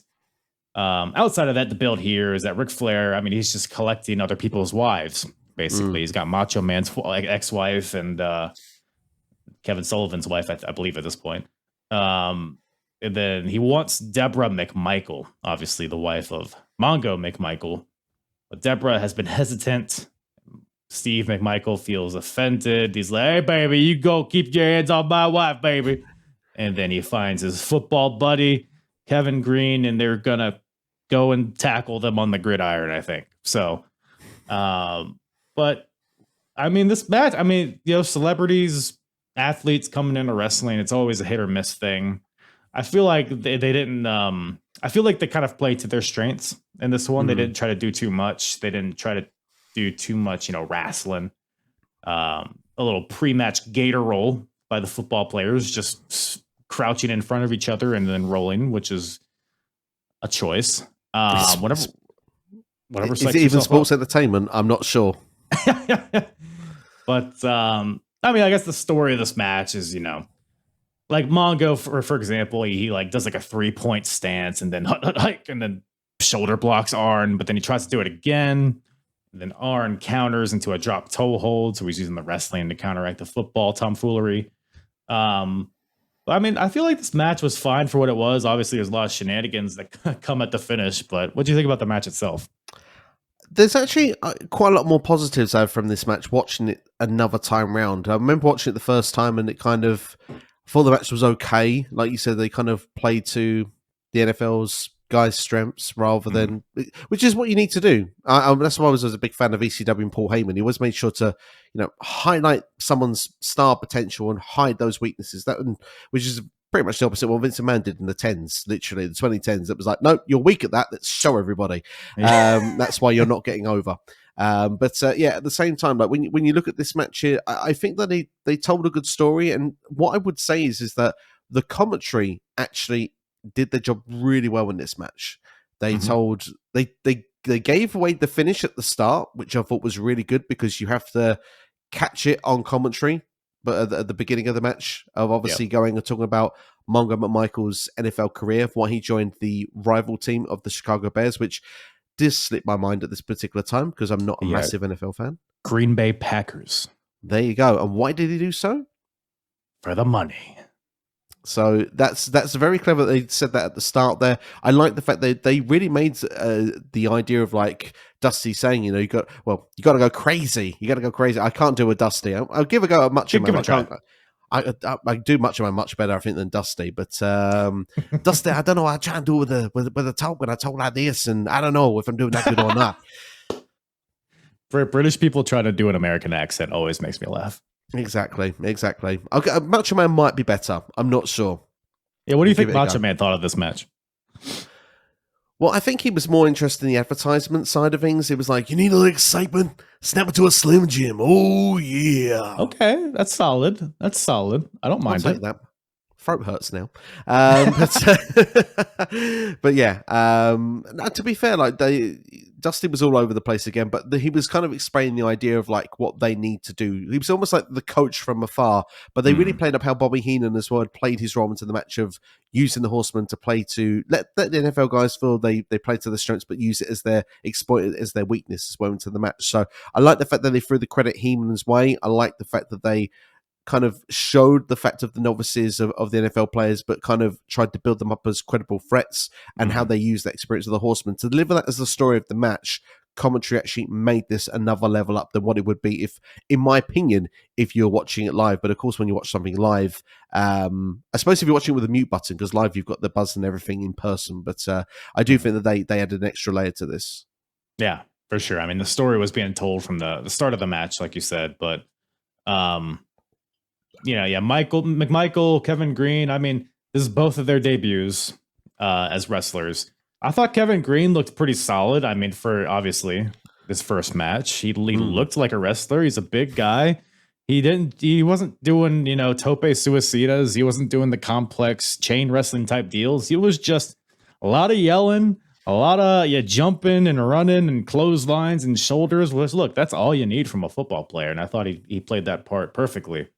outside of that, the build here is that Ric Flair, I mean, he's just collecting other people's wives. Basically, he's got Macho Man's ex-wife and Kevin Sullivan's wife, I believe, at this point. And then he wants Deborah McMichael, obviously the wife of Mongo McMichael. But Deborah has been hesitant. Steve McMichael feels offended. He's like, "Hey, baby, you go keep your hands off my wife, baby." And then he finds his football buddy, Kevin Green, and they're going to go and tackle them on the gridiron, I think. So, but I mean, this match, I mean, you know, celebrities, athletes coming into wrestling, it's always a hit or miss thing. I feel like they didn't, I feel like they kind of played to their strengths in this one. They didn't try to do too much. They didn't try to do too much, you know, wrestling. A little pre-match gator roll by the football players, just crouching in front of each other and then rolling, which is a choice. Whatever. Is it even sports entertainment? I'm not sure. But I mean, I guess the story of this match is, you know, like Mongo, for example, he like does like a 3-point stance and then and then shoulder blocks Arn, but then he tries to do it again. And then Arn counters into a drop toe hold, so he's using the wrestling to counteract the football tomfoolery. But I mean, I feel like this match was fine for what it was. Obviously, there's a lot of shenanigans that come at the finish, but what do you think about the match itself? There's actually quite a lot more positives out from this match watching it another time round. I remember watching it the first time and it kind of, I thought the match was okay. Like you said, they kind of played to the NFL's guys' strengths rather than, which is what you need to do. That's why I was a big fan of ECW and Paul Heyman. He always made sure to, you know, highlight someone's star potential and hide those weaknesses. Which is pretty much the opposite of what Vince McMahon did in the 10s, literally the 2010s. It was like, no, you're weak at that. Let's show everybody. That's why you're not getting over. But at the same time, like when you look at this match here, I think that they told a good story. And what I would say is that the commentary actually did their job really well in this match. They told, they they gave away the finish at the start, which I thought was really good because you have to catch it on commentary. But at the beginning of the match, of obviously going and talking about Mongo McMichael's NFL career, why he joined the rival team of the Chicago Bears, which did slip my mind at this particular time because I'm not a massive NFL fan. Green Bay Packers. There you go. And why did he do so? For the money. So that's very clever that they said that at the start there. I like the fact that they really made the idea of like Dusty saying, you got to go crazy. You got to go crazy. I can't do a Dusty. I'll give a go at Macho Man. I do Macho Man much better, I think, than Dusty. But Dusty, I don't know. I try and do it with a talk when I talk like this, and I don't know if I'm doing that good or not. For British people trying to do an American accent always makes me laugh. Exactly. Okay, Macho Man might be better. I'm not sure. Yeah, what do you think Macho Man thought of this match? Well, I think he was more interested in the advertisement side of things. It was like, you need a little excitement? Snap it to a Slim Jim. Oh, yeah. Okay, that's solid. I don't mind it. That. Throat hurts now. But yeah, to be fair, like Dusty was all over the place again, but he was kind of explaining the idea of like what they need to do. He was almost like the coach from afar, but they really played up how Bobby Heenan as well had played his role into the match of using the Horsemen to play to let the NFL guys feel they play to their strengths, but use it as their exploit as their weakness as well into the match. So I like the fact that they threw the credit Heenan's way. I like the fact that they kind of showed the fact of the novices of the NFL players, but kind of tried to build them up as credible threats and how they use the experience of the Horsemen. To deliver that as the story of the match, commentary actually made this another level up than what it would be if, in my opinion, if you're watching it live. But of course, when you watch something live, I suppose if you're watching it with a mute button, because live you've got the buzz and everything in person. But I do think that they added an extra layer to this. Yeah, for sure. I mean, the story was being told from the start of the match, like you said, but McMichael, Kevin Green. I mean, this is both of their debuts as wrestlers. I thought Kevin Green looked pretty solid. I mean, for obviously this first match, he looked like a wrestler. He's a big guy. He wasn't doing, tope suicidas. He wasn't doing the complex chain wrestling type deals. He was just a lot of yelling, a lot of jumping and running and clotheslines and shoulders. Look, that's all you need from a football player. And I thought he played that part perfectly.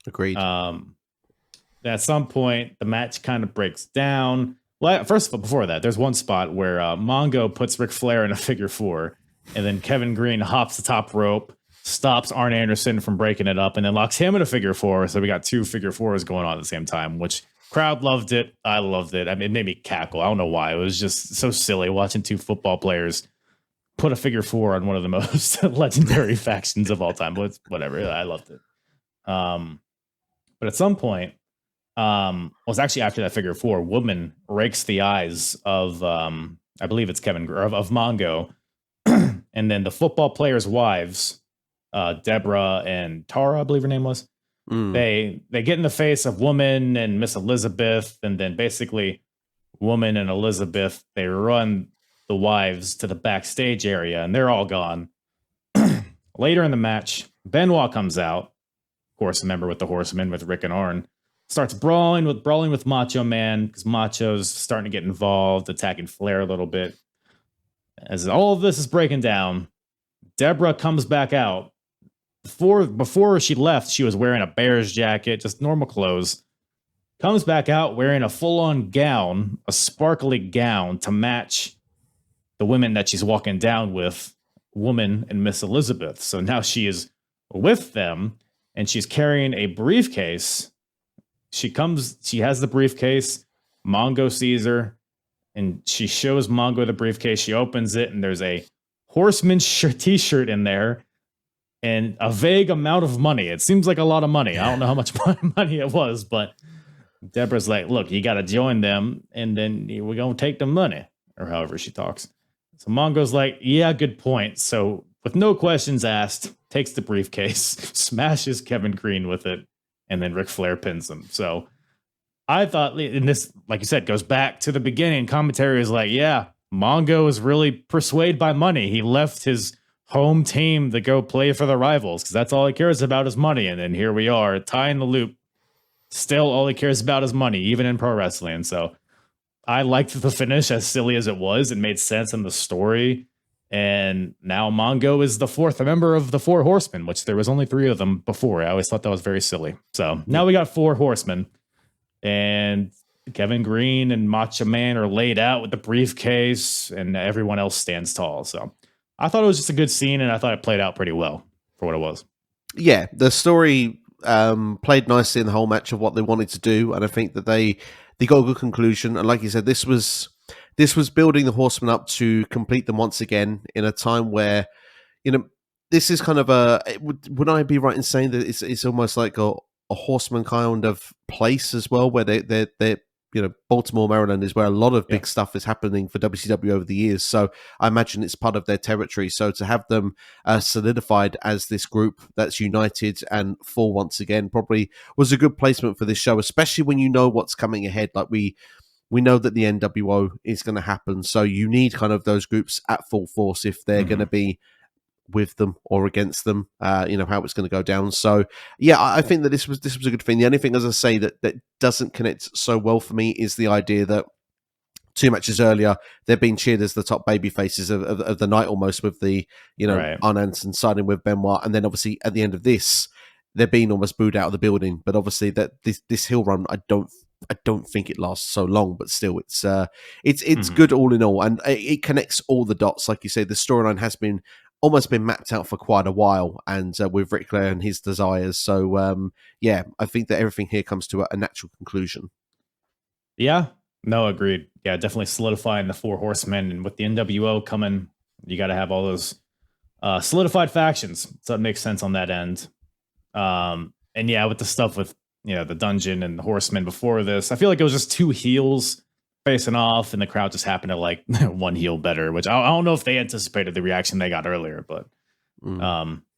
Agreed. At some point, the match kind of breaks down. Well, first of all, before that, there's one spot where Mongo puts Ric Flair in a figure four, and then Kevin Green hops the top rope, stops Arn Anderson from breaking it up, and then locks him in a figure four. So we got two figure fours going on at the same time, which crowd loved it. I loved it. I mean, it made me cackle. I don't know why. It was just so silly watching two football players put a figure four on one of the most legendary factions of all time. But whatever. I loved it. But at some point, was actually after that figure four, woman rakes the eyes of, I believe it's Kevin, or of Mongo. And then the football players' wives, Deborah and Tara, I believe her name was, they get in the face of Woman and Miss Elizabeth. And then basically Woman and Elizabeth, they run the wives to the backstage area and they're all gone. Later in the match, Benoit comes out. Course, a member with the Horsemen with Rick and Arn, starts brawling with Macho Man because Macho's starting to get involved, attacking Flair a little bit. As all of this is breaking down, Deborah comes back out. Before she left, she was wearing a Bears jacket, just normal clothes. Comes back out wearing a full-on gown, a sparkly gown to match the women that she's walking down with, Woman and Miss Elizabeth. So now she is with them. And she's carrying a briefcase. She has the briefcase. Mongo sees her, and she shows Mongo the briefcase. She opens it, and there's a Horseman t-shirt in there, and a vague amount of money. It seems like a lot of money. I don't know how much money it was, but Deborah's like, look, you got to join them, and then we're going to take the money, or however she talks. So Mongo's like, yeah, good point. So with no questions asked, takes the briefcase, smashes Kevin Green with it, and then Ric Flair pins him. So I thought, and this, like you said, goes back to the beginning. Commentary is like, yeah, Mongo is really persuaded by money. He left his home team to go play for the rivals because that's all he cares about is money. And then here we are, tying the loop. Still, all he cares about is money, even in pro wrestling. So I liked the finish, as silly as it was. It made sense in the story. And now Mongo is the fourth member of the Four Horsemen, which there was only 3 of them before. I always thought that was very silly. So now we got 4 horsemen. And Kevin Green and Macho Man are laid out with the briefcase, and everyone else stands tall. So I thought it was just a good scene, and I thought it played out pretty well for what it was. Yeah, the story played nicely in the whole match of what they wanted to do, and I think that they got a good conclusion. And like you said, this was building the Horsemen up to complete them once again in a time where, this is kind of would I be right in saying that it's almost like a Horseman kind of place as well, where they're Baltimore, Maryland is where a lot of big stuff is happening for WCW over the years. So I imagine it's part of their territory. So to have them solidified as this group that's united and full once again probably was a good placement for this show, especially when you know what's coming ahead. Like we know that the NWO is going to happen. So you need kind of those groups at full force if they're going to be with them or against them, how it's going to go down. So yeah, I think that this was a good thing. The only thing, as I say, that doesn't connect so well for me is the idea that 2 matches earlier they've been cheered as the top baby faces of the night, almost, with the Arn Anderson siding with Benoit, and then obviously at the end of this they're being almost booed out of the building. But obviously that this heel run, I don't think it lasts so long, but still it's good all in all, and it connects all the dots. Like you say, the storyline has been almost been mapped out for quite a while, and with Ric Flair and his desires. So I think that everything here comes to a natural conclusion. Yeah, no, agreed. Yeah, definitely solidifying the 4 horsemen, and with the NWO coming, you got to have all those solidified factions. So it makes sense on that end. And yeah, with the stuff with the dungeon and the horsemen before this, I feel like it was just 2 heels facing off, and the crowd just happened to like one heel better, which I don't know if they anticipated the reaction they got earlier, but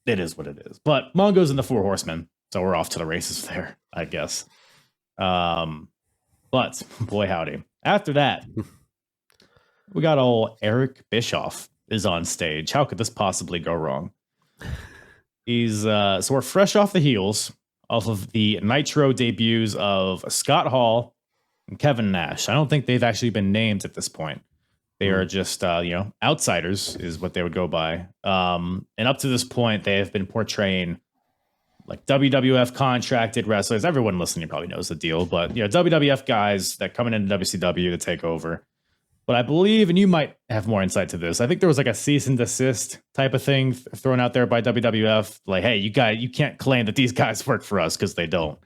it is what it is. But Mongo's in the 4 horsemen, so we're off to the races there, I guess. But boy howdy, after that we got old Eric Bischoff is on stage. How could this possibly go wrong? He's so we're fresh off the heels off of the Nitro debuts of Scott Hall and Kevin Nash. I don't think they've actually been named at this point. They are just, outsiders is what they would go by. And up to this point, they have been portraying like WWF contracted wrestlers. Everyone listening probably knows the deal, but WWF guys that coming into WCW to take over. But I believe, and you might have more insight to this, I think there was like a cease and desist type of thing thrown out there by WWF. Like, hey, you can't claim that these guys work for us, because they don't.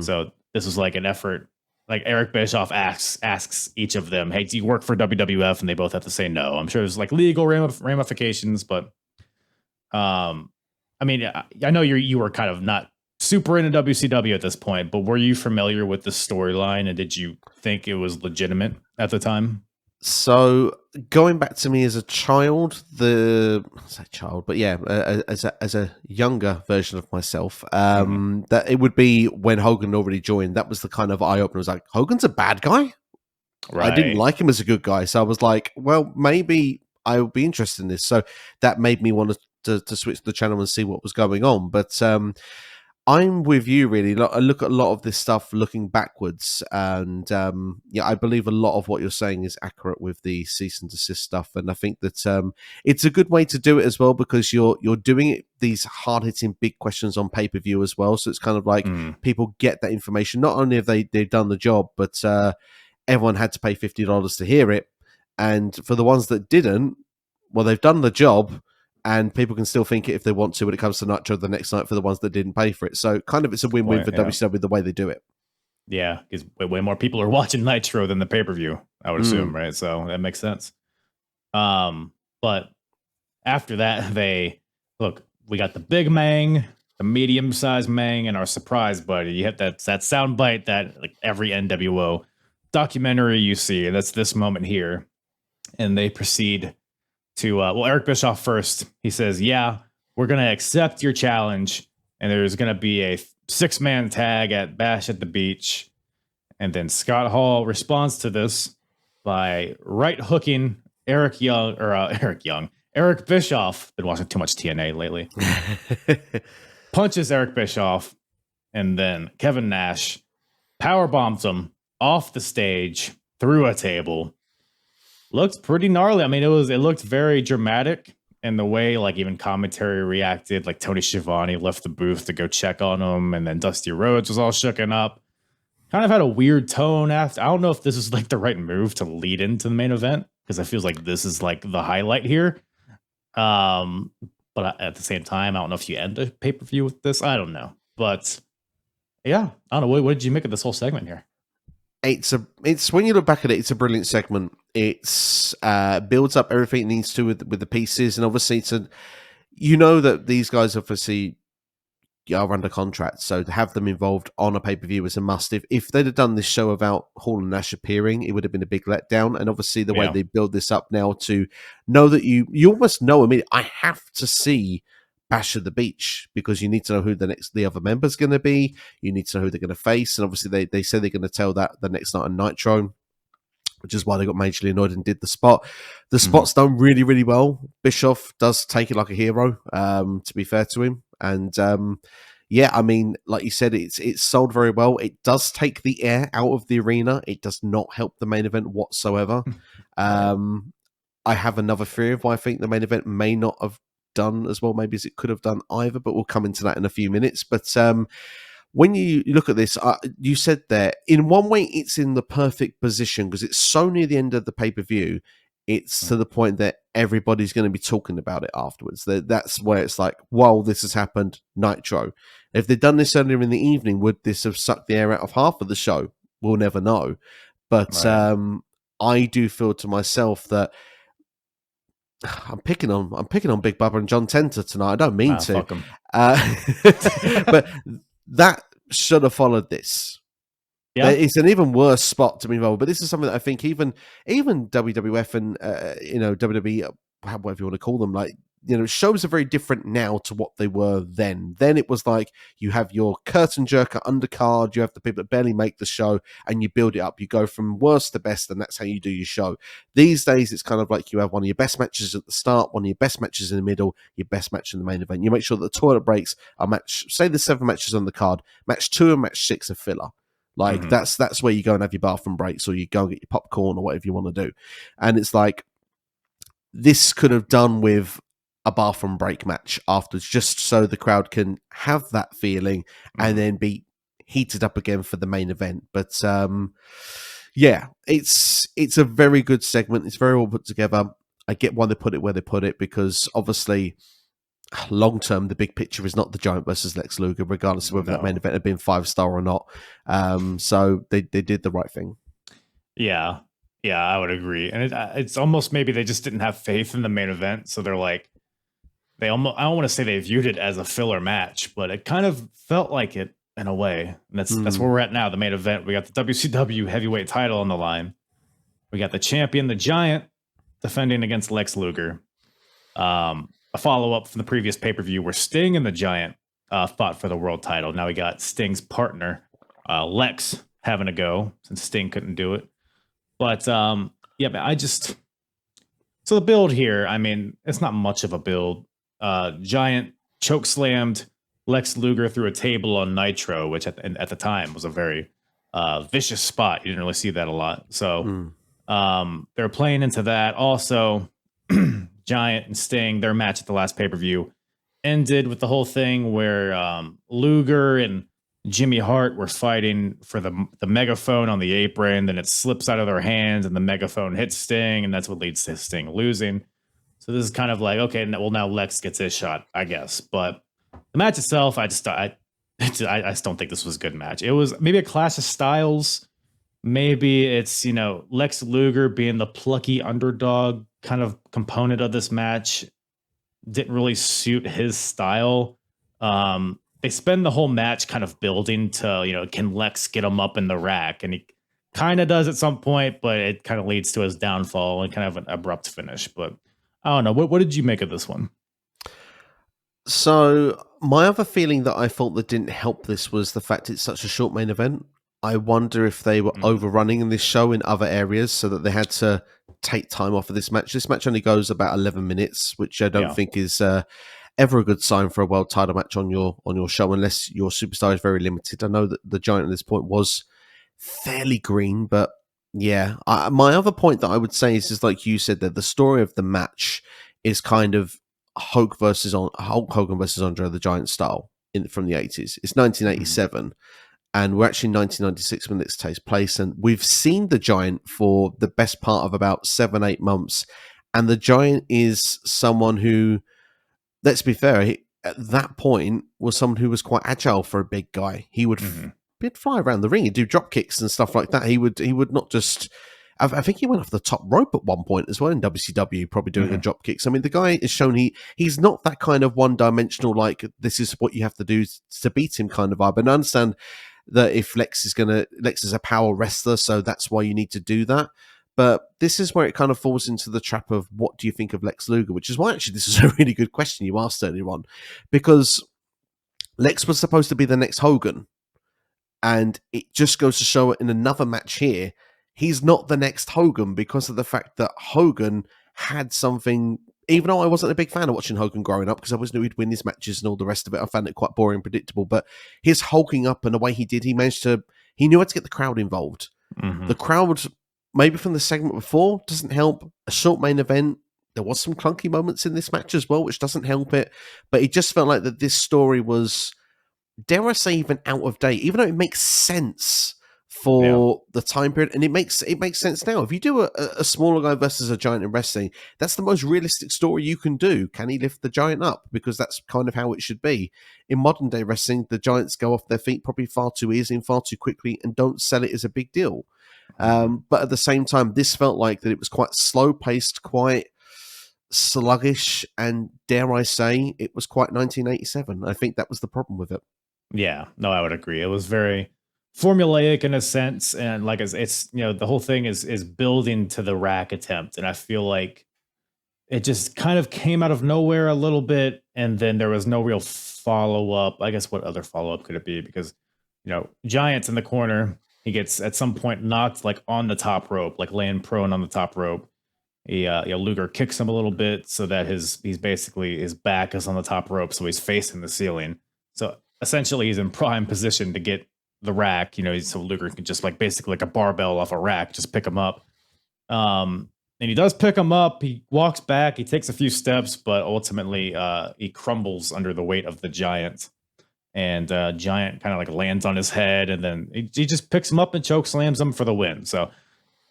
So this was like an effort. Like Eric Bischoff asks each of them, hey, do you work for WWF? And they both have to say no. I'm sure there's like legal ramifications, but I mean, I know you were kind of not super into WCW at this point, but were you familiar with the storyline, and did you think it was legitimate at the time? So going back to me as a child, as a younger version of myself, that it would be when Hogan already joined. That was the kind of eye opener. I was like, Hogan's a bad guy? Right. I didn't like him as a good guy. So I was like, well, maybe I would be interested in this. So that made me want to switch the channel and see what was going on. But I'm with you, really. I look at a lot of this stuff looking backwards, and I believe a lot of what you're saying is accurate with the cease and desist stuff. And I think that it's a good way to do it as well, because you're doing it, these hard hitting big questions on pay per view as well. So it's kind of like people get that information. Not only have they've done the job, but everyone had to pay $50 to hear it, and for the ones that didn't, well, they've done the job. And people can still think it if they want to when it comes to Nitro the next night for the ones that didn't pay for it. So kind of it's a win-win for WCW the way they do it. Yeah, because way more people are watching Nitro than the pay-per-view, I would assume, right? So that makes sense. But after that, we got the big Mang, the medium-sized Mang, and our surprise buddy. You hit that sound bite that like every NWO documentary you see, and that's this moment here. And they proceed to Eric Bischoff first. He says, yeah, we're going to accept your challenge, and there's going to be a 6-man tag at Bash at the Beach. And then Scott Hall responds to this by right hooking Eric Bischoff. Been watching too much TNA lately. Punches Eric Bischoff, and then Kevin Nash power bombs him off the stage through a table. Looked pretty gnarly. I mean, it looked very dramatic in the way, like, even commentary reacted. Like, Tony Schiavone left the booth to go check on him, and then Dusty Rhodes was all shooken up. Kind of had a weird tone after. I don't know if this is like the right move to lead into the main event, because it feels like this is like the highlight here. But at the same time, I don't know if you end a pay-per-view with this. I don't know. But yeah, I don't know. What did you make of this whole segment here? It's when you look back at it, it's a brilliant segment. It's builds up everything it needs to with the pieces, and obviously you know that these guys obviously are under contract, so to have them involved on a pay-per-view is a must. If they'd have done this show without Hall and Nash appearing, it would have been a big letdown. And obviously the way they build this up now to know that you almost know, I mean, I have to see Bash at the Beach, because you need to know who the other member's going to be. You need to know who they're going to face. And obviously they say they're going to tell that the next night on Nitro, which is why they got majorly annoyed and did the spot. The spot's done really, really well. Bischoff does take it like a hero, to be fair to him. And yeah, I mean, like you said, it's sold very well. It does take the air out of the arena. It does not help the main event whatsoever. I have another theory of why I think the main event may not have done as well maybe as it could have done either, but we'll come into that in a few minutes. But when you look at this, you said there, in one way, it's in the perfect position because it's so near the end of the pay-per-view. It's to the point that everybody's going to be talking about it afterwards. That's where it's like, well, this has happened, Nitro. If they'd done this earlier in the evening, would this have sucked the air out of half of the show? We'll never know. But I do feel to myself that I'm picking on Big Bubba and John Tenta tonight. I don't mean to. Fuck 'em. But that should have followed this. Yeah. It's an even worse spot to be involved, but this is something that I think even WWF and WWE, whatever you want to call them, like, shows are very different now to what they were then. Then it was like you have your curtain jerker undercard, you have the people that barely make the show, and you build it up. You go from worst to best, and that's how you do your show. These days, it's kind of like you have one of your best matches at the start, one of your best matches in the middle, your best match in the main event. You make sure that the toilet breaks are say there's 7 matches on the card, match 2 and match 6 are filler. Like, that's where you go and have your bathroom breaks, or you go and get your popcorn or whatever you want to do. And it's like, this could have done with a bathroom break match afterwards, just so the crowd can have that feeling and then be heated up again for the main event. But yeah, it's a very good segment. It's very well put together. I get why they put it where they put it, because obviously long term, the big picture is not the Giant versus Lex Luger, regardless of whether that main event had been 5-star or not. So they did the right thing. Yeah, I would agree. And it's almost maybe they just didn't have faith in the main event, so they're like, I don't want to say they viewed it as a filler match, but it kind of felt like it in a way. And that's where we're at now. The main event, we got the WCW heavyweight title on the line. We got the champion, the Giant, defending against Lex Luger. A follow-up from the previous pay-per-view where Sting and the Giant fought for the world title. Now we got Sting's partner, Lex, having a go since Sting couldn't do it. But yeah, man, so the build here, I mean, it's not much of a build. Giant chokeslammed Lex Luger through a table on Nitro, which at the time was a very vicious spot. You didn't really see that a lot. So they're playing into that. Also, Giant and Sting, their match at the last pay-per-view ended with the whole thing where Luger and Jimmy Hart were fighting for the megaphone on the apron. Then it slips out of their hands and the megaphone hits Sting, and that's what leads to Sting losing. So this is kind of like, okay, well, now Lex gets his shot, I guess. But the match itself, I just don't think this was a good match. It was maybe a clash of styles. Maybe it's, Lex Luger being the plucky underdog kind of component of this match didn't really suit his style. They spend the whole match kind of building to, can Lex get him up in the rack? And he kind of does at some point, but it kind of leads to his downfall and kind of an abrupt finish. But I don't know. What did you make of this one? So my other feeling that I thought that didn't help this was the fact it's such a short main event. I wonder if they were overrunning in this show in other areas so that they had to take time off of this match. This match only goes about 11 minutes, which I don't think is ever a good sign for a world title match on your show, unless your superstar is very limited. I know that the Giant at this point was fairly green, but Yeah. My other point that I would say is like you said, that the story of the match is kind of Hulk Hogan versus Andre the Giant style from the 80s. It's 1987. And we're actually in 1996 when this takes place. And we've seen the Giant for the best part of about 7-8 months. And the Giant is someone who, let's be fair, at that point was someone who was quite agile for a big guy. He would he'd fly around the ring, he'd do drop kicks and stuff like that. He would not just. I think he went off the top rope at one point as well in WCW, probably doing a drop kicks. I mean, the guy is shown he's not that kind of one-dimensional, like this is what you have to do to beat him kind of vibe. And I understand that if Lex is a power wrestler, so that's why you need to do that. But this is where it kind of falls into the trap of what do you think of Lex Luger, which is why actually this is a really good question you asked earlier on, because Lex was supposed to be the next Hogan, and it just goes to show in another match here, he's not the next Hogan because of the fact that Hogan had something. Even though I wasn't a big fan of watching Hogan growing up because I always knew he'd win his matches and all the rest of it, I found it quite boring and predictable. But his hulking up and the way he did, he knew how to get the crowd involved. The crowd, maybe from the segment before, doesn't help. A short main event, there was some clunky moments in this match as well, which doesn't help it. But it just felt like that this story was, dare I say, even out of date, even though it makes sense for the time period, and it makes sense now. If you do a smaller guy versus a giant in wrestling, that's the most realistic story you can do. Can he lift the giant up? Because that's kind of how it should be. In modern day wrestling, the giants go off their feet probably far too easily and far too quickly and don't sell it as a big deal. But at the same time, this felt like that it was quite slow paced, quite sluggish, and dare I say, it was quite 1987. I think that was the problem with it. Yeah, no, I would agree. It was very formulaic in a sense, and like it's the whole thing is building to the rack attempt, and I feel like it just kind of came out of nowhere a little bit, and then there was no real follow up. I guess what other follow up could it be? Because Giant's in the corner, he gets at some point knocked like on the top rope, like laying prone on the top rope. Luger kicks him a little bit so that his back is on the top rope, so he's facing the ceiling. So essentially, he's in prime position to get the rack, so Luger can just like basically like a barbell off a rack, just pick him up. And he does pick him up. He walks back. He takes a few steps, but ultimately he crumbles under the weight of the Giant. And Giant kind of like lands on his head, and then he just picks him up and choke slams him for the win. So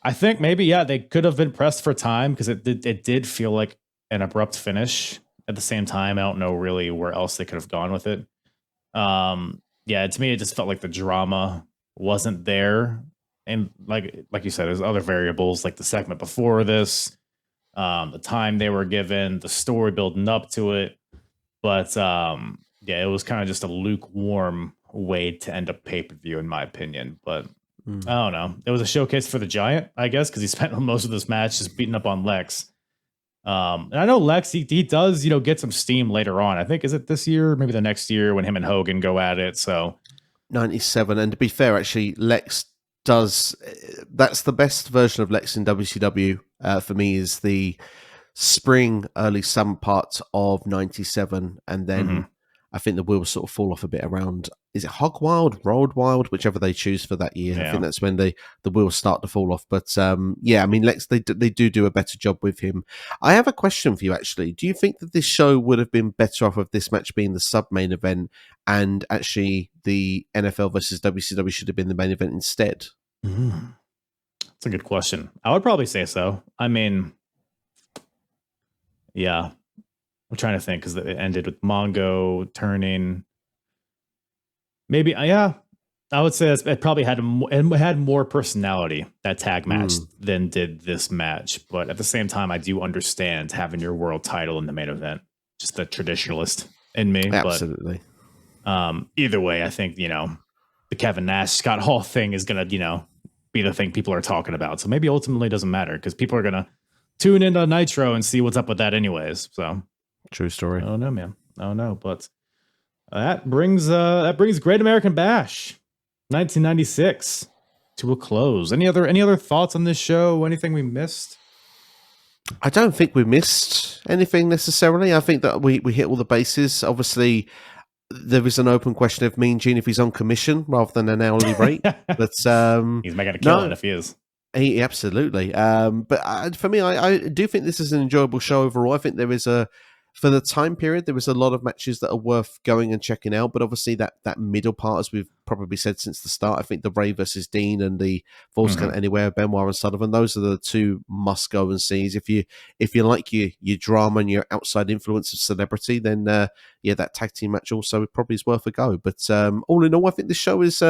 I think maybe, they could have been pressed for time because it did feel like an abrupt finish. At the same time, I don't know really where else they could have gone with it. To me, it just felt like the drama wasn't there. And like you said, there's other variables like the segment before this, the time they were given, the story building up to it. But it was kind of just a lukewarm way to end up pay-per-view, in my opinion. But I don't know. It was a showcase for the Giant, I guess, because he spent most of this match just beating up on Lex. And I know Lex, he does, get some steam later on. I think, is it this year? Maybe the next year when him and Hogan go at it. So 97. And to be fair, actually, Lex does. That's the best version of Lex in WCW for me, is the spring, early summer part of 97. And then I think the wheels sort of fall off a bit around, is it Hog Wild, Road Wild, whichever they choose for that year. I think that's when the wheels start to fall off. But I mean, Lex, they do a better job with him. I have a question for you, actually. Do you think that this show would have been better off of this match being the sub-main event, and actually the NFL versus WCW should have been the main event instead? That's a good question. I would probably say so. I mean, yeah. I'm trying to think because it ended with Mongo turning. Maybe, I would say it probably had more personality, that tag match, than did this match. But at the same time, I do understand having your world title in the main event. Just the traditionalist in me. Absolutely. But, either way, I think, the Kevin Nash Scott Hall thing is going to, be the thing people are talking about. So maybe ultimately it doesn't matter because people are going to tune into Nitro and see what's up with that anyways. So. True story. I don't know, man. I don't know, but that brings Great American Bash 1996 to a close. Any other thoughts on this show? Anything we missed? I don't think we missed anything necessarily. I think that we hit all the bases. Obviously, there is an open question of Mean Gene if he's on commission rather than an hourly rate. But he's making a killing if he is. Absolutely. But for me, I do think this is an enjoyable show overall. I think there is for the time period, there was a lot of matches that are worth going and checking out. But obviously, that middle part, as we've probably said since the start, I think the Rey versus Dean and the Falls Count Anywhere, Benoit and Sullivan, those are the two must go and sees. If you like your drama and your outside influence of celebrity, then that tag team match also probably is worth a go. But all in all, I think this show is.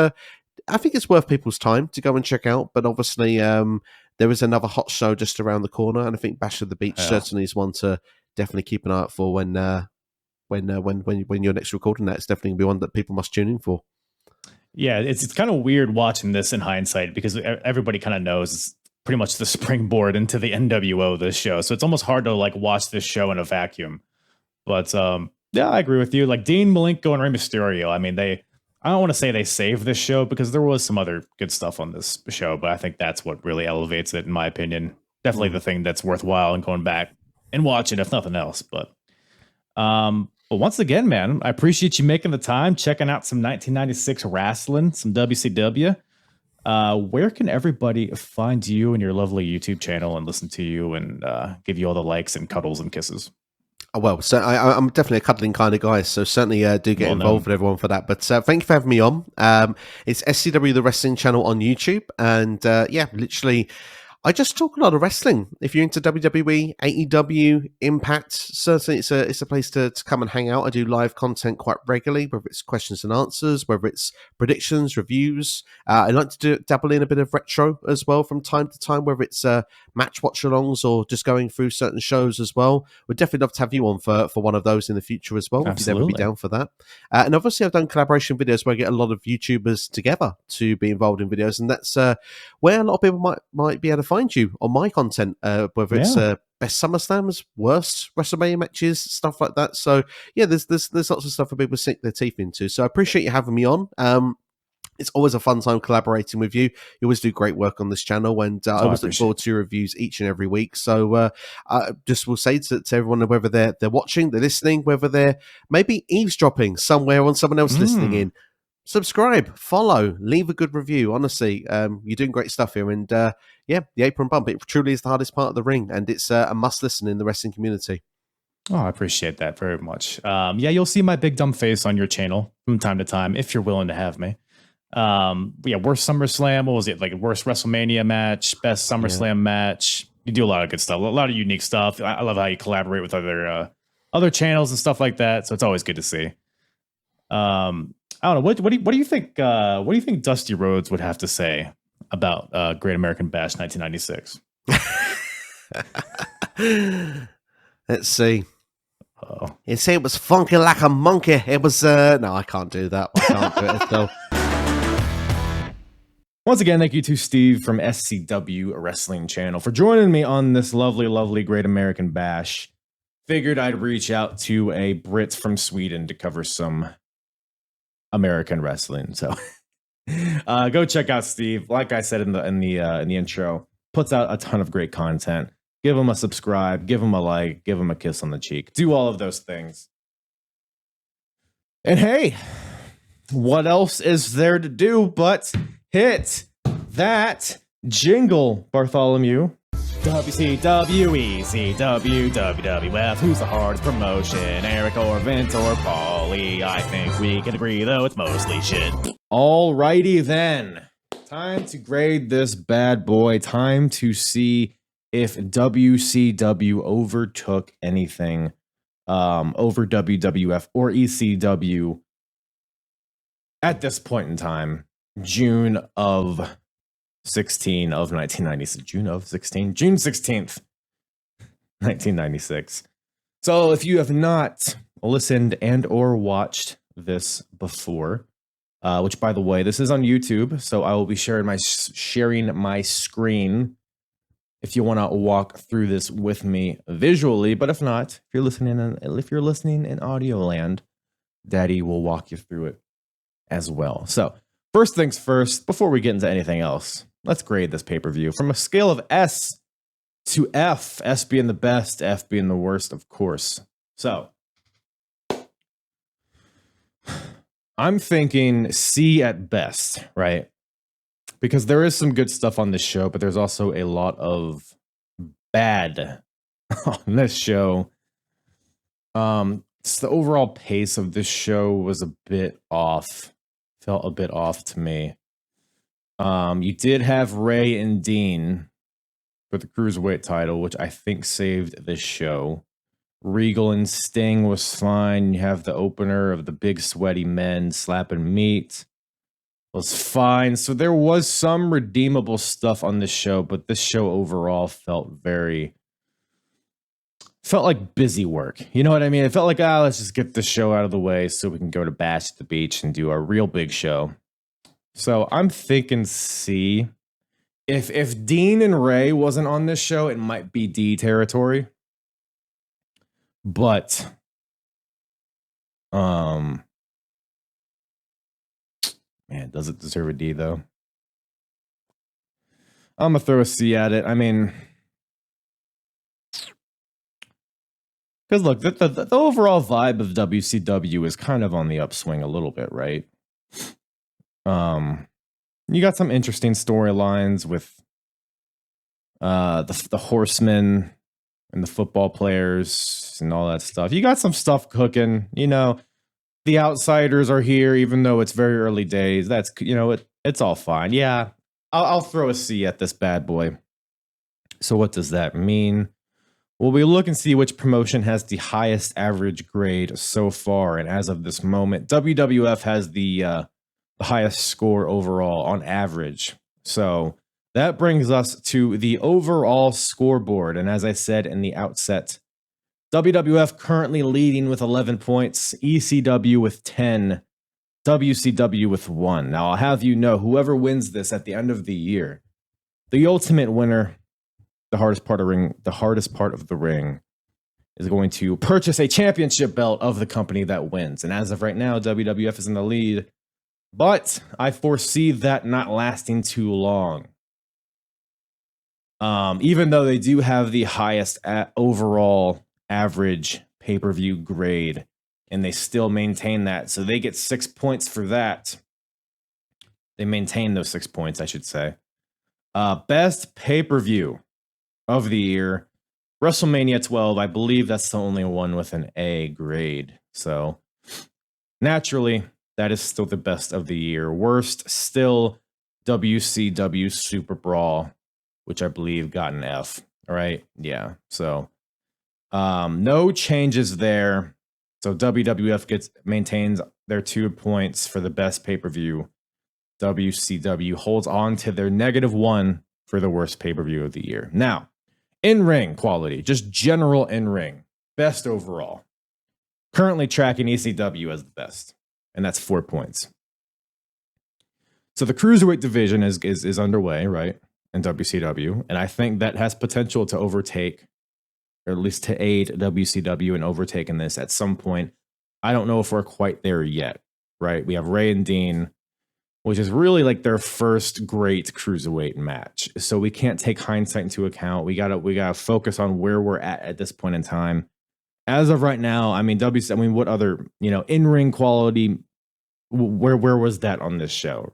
I think it's worth people's time to go and check out, but obviously there is another hot show just around the corner, and I think Bash of the Beach certainly is one to definitely keep an eye out for when you're next recording that. It's definitely going to be one that people must tune in for. Yeah, it's kind of weird watching this in hindsight because everybody kind of knows it's pretty much the springboard into the NWO, this show. So it's almost hard to like watch this show in a vacuum. But yeah, I agree with you. Like Dean Malenko and Rey Mysterio, I mean, I don't want to say they saved this show because there was some other good stuff on this show, but I think that's what really elevates it, in my opinion. Definitely the thing that's worthwhile and going back and watching, if nothing else. But once again, man, I appreciate you making the time, checking out some 1996 wrestling, some WCW. Where can everybody find you and your lovely YouTube channel and listen to you and give you all the likes and cuddles and kisses? Well, so I'm definitely a cuddling kind of guy, so certainly do get involved with everyone for that. But thank you for having me on. It's SCW, the wrestling channel on YouTube. And literally, I just talk a lot of wrestling. If you're into WWE, AEW, Impact, certainly it's a place to come and hang out. I do live content quite regularly, whether it's questions and answers, whether it's predictions, reviews. I like to dabble in a bit of retro as well from time to time, whether it's match watch-alongs or just going through certain shows as well. We'd definitely love to have you on for one of those in the future as well. Absolutely. If you'd ever be down for that. And obviously I've done collaboration videos where I get a lot of YouTubers together to be involved in videos, and that's where a lot of people might be able to find you on my content, whether it's best SummerSlams, worst WrestleMania matches, stuff like that. So yeah, there's lots of stuff for people to sink their teeth into. So I appreciate you having me on. It's always a fun time collaborating with you. You always do great work on this channel, and I always look forward to your reviews each and every week. So I just will say to everyone, whether they're watching, they're listening, whether they're maybe eavesdropping somewhere on someone else listening in, subscribe, follow, leave a good review. Honestly, you're doing great stuff here. And the Apron Bump, it truly is the hardest part of the ring, and it's a must listen in the wrestling community. Oh, I appreciate that very much. You'll see my big dumb face on your channel from time to time if you're willing to have me. Worst SummerSlam, what was it? Like worst WrestleMania match, best SummerSlam match. You do a lot of good stuff, a lot of unique stuff. I love how you collaborate with other channels and stuff like that. So it's always good to see. I don't know. What do you think? What do you think Dusty Rhodes would have to say about Great American Bash 1996? Let's see. You say it was funky like a monkey. It was no, I can't do that. I can't do it at all. Once again, thank you to Steve from SCW Wrestling Channel for joining me on this lovely, lovely Great American Bash. Figured I'd reach out to a Brit from Sweden to cover some American wrestling. So go check out Steve. Like I said in the intro, puts out a ton of great content. Give him a subscribe, give him a like, give him a kiss on the cheek. Do all of those things. And hey, what else is there to do but hit that jingle, Bartholomew? WCW, ECW, WWF, who's the hardest promotion? Eric or Vince or Paulie? I think we can agree, though, it's mostly shit. Alrighty then. Time to grade this bad boy. Time to see if WCW overtook anything over WWF or ECW at this point in time. June 16th, 1996. So if you have not listened and or watched this before, which by the way, this is on YouTube, so I will be sharing my screen if you want to walk through this with me visually. But if not, if you're listening in audio land, Daddy will walk you through it as well. So first things first, before we get into anything else, let's grade this pay-per-view from a scale of S to F. S being the best, F being the worst, of course. So I'm thinking C at best, right? because there is some good stuff on this show, but there's also a lot of bad on this show. The overall pace of this show was a bit off. Felt a bit off to me. You did have Ray and Dean for the Cruiserweight title, which I think saved this show. Regal and Sting was fine. You have the opener of the big sweaty men slapping meat. Was fine. So there was some redeemable stuff on this show, but this show overall felt like busy work. You know what I mean? It felt like, let's just get this show out of the way so we can go to Bash at the Beach and do our real big show. So I'm thinking C. If Dean and Ray wasn't on this show, it might be D territory. But man, does it deserve a D though? I'm gonna throw a C at it. I mean, because look, the overall vibe of WCW is kind of on the upswing a little bit, right? You got some interesting storylines with the Horsemen and the football players and all that stuff. You got some stuff cooking. You know, the Outsiders are here, even though it's very early days. That's, you know, it's all fine. Yeah, I'll throw a C at this bad boy. So what does that mean? Well, we look and see which promotion has the highest average grade so far. And as of this moment, WWF has the highest score overall on average. So that brings us to the overall scoreboard. And as I said in the outset, WWF currently leading with 11 points, ECW with 10, WCW with 1. Now, I'll have you know, whoever wins this at the end of the year, the ultimate winner, the hardest part of the ring, is going to purchase a championship belt of the company that wins. And as of right now, WWF is in the lead, but I foresee that not lasting too long. Even though they do have the highest overall average pay-per-view grade, and they still maintain that. So they get 6 points for that. They maintain those 6 points, I should say. Best pay-per-view of the year, WrestleMania 12. I believe that's the only one with an A grade. So naturally, that is still the best of the year. Worst, still WCW Super Brawl, which I believe got an F. All right. Yeah. So no changes there. So WWF maintains their 2 points for the best pay-per-view. WCW holds on to their -1 for the worst pay-per-view of the year. Now, in-ring quality, just general in-ring, best overall. Currently tracking ECW as the best, and that's 4 points. So the Cruiserweight division is underway, right, in WCW, and I think that has potential to overtake, or at least to aid WCW in overtaking this at some point. I don't know if we're quite there yet, right? We have Ray and Dean, which is really like their first great cruiserweight match. So we can't take hindsight into account. We gotta focus on where we're at this point in time. As of right now, I mean, what other, in-ring quality, where was that on this show?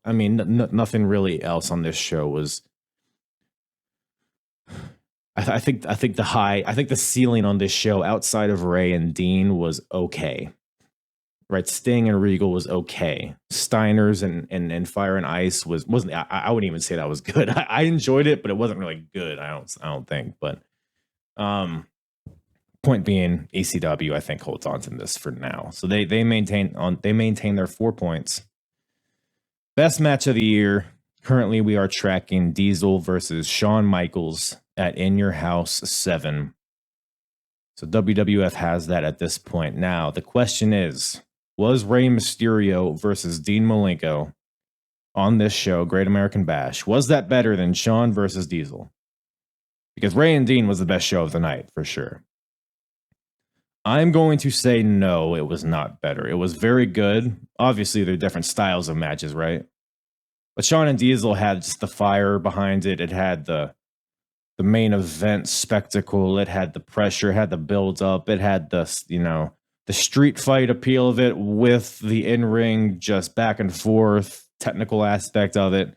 I mean, nothing really else on this show was. I think the ceiling on this show outside of Ray and Dean was okay. Right, Sting and Regal was okay. Steiner's and Fire and Ice wasn't. I wouldn't even say that was good. I enjoyed it, but it wasn't really good. I don't think. But point being, ECW I think holds on to this for now. So they maintain their 4 points. Best match of the year. Currently, we are tracking Diesel versus Shawn Michaels at In Your House 7. So WWF has that at this point. Now the question is, was Rey Mysterio versus Dean Malenko on this show, Great American Bash, was that better than Shawn versus Diesel? Because Ray and Dean was the best show of the night, for sure. I'm going to say no, it was not better. It was very good. Obviously, they're different styles of matches, right? But Shawn and Diesel had just the fire behind it. It had the main event spectacle. It had the pressure, it had the build up. It had the street fight appeal of it with the in-ring just back and forth, technical aspect of it,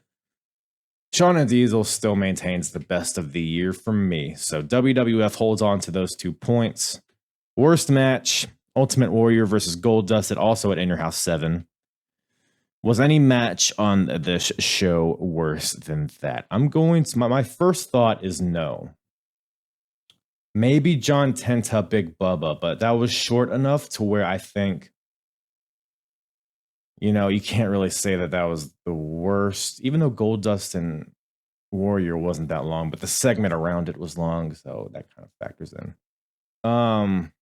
Shawn and Diesel still maintains the best of the year for me. So WWF holds on to those 2 points. Worst match, Ultimate Warrior versus Goldust, also at In Your House 7. Was any match on this show worse than that? I'm going to, my first thought is no. Maybe John Tenta, Big Bubba, but that was short enough to where I think, you know, you can't really say that was the worst, even though Goldust and Warrior wasn't that long, but the segment around it was long, so that kind of factors in. I'm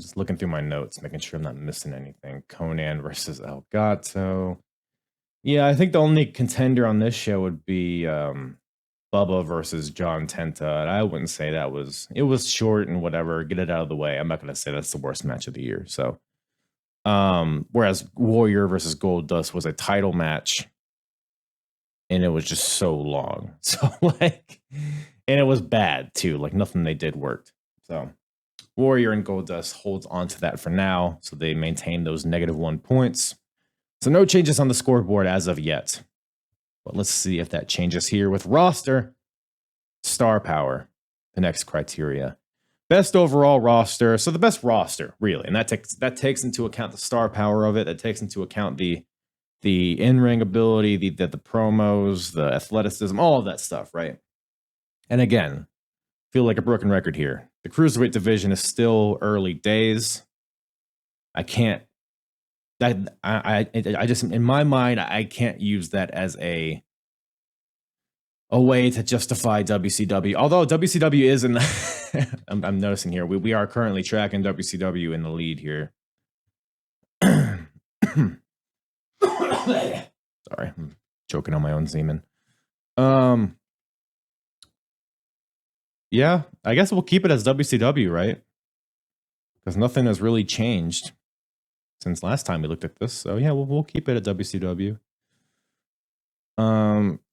just looking through my notes, making sure I'm not missing anything. Conan versus Elgato. Yeah, I think the only contender on this show would be Bubba versus John Tenta. And I wouldn't say it was short and whatever. Get it out of the way. I'm not going to say that's the worst match of the year. So, whereas Warrior versus Goldust was a title match, and it was just so long. So and it was bad too. Like nothing they did worked. So Warrior and Goldust holds on to that for now. So they maintain those -1 points. So no changes on the scoreboard as of yet. But let's see if that changes here with roster. Star power, the next criteria. Best overall roster. So the best roster, really. And that takes into account the star power of it. That takes into account the in-ring ability, the promos, the athleticism, all of that stuff, right? And again, feel like a broken record here. The Cruiserweight division is still early days. I can't I just, in my mind, I can't use that as a way to justify WCW. Although WCW is in, I'm noticing here, we are currently tracking WCW in the lead here. Sorry, I'm choking on my own semen. Yeah, I guess we'll keep it as WCW, right? Because nothing has really changed since last time we looked at this. So yeah, we'll keep it at WCW.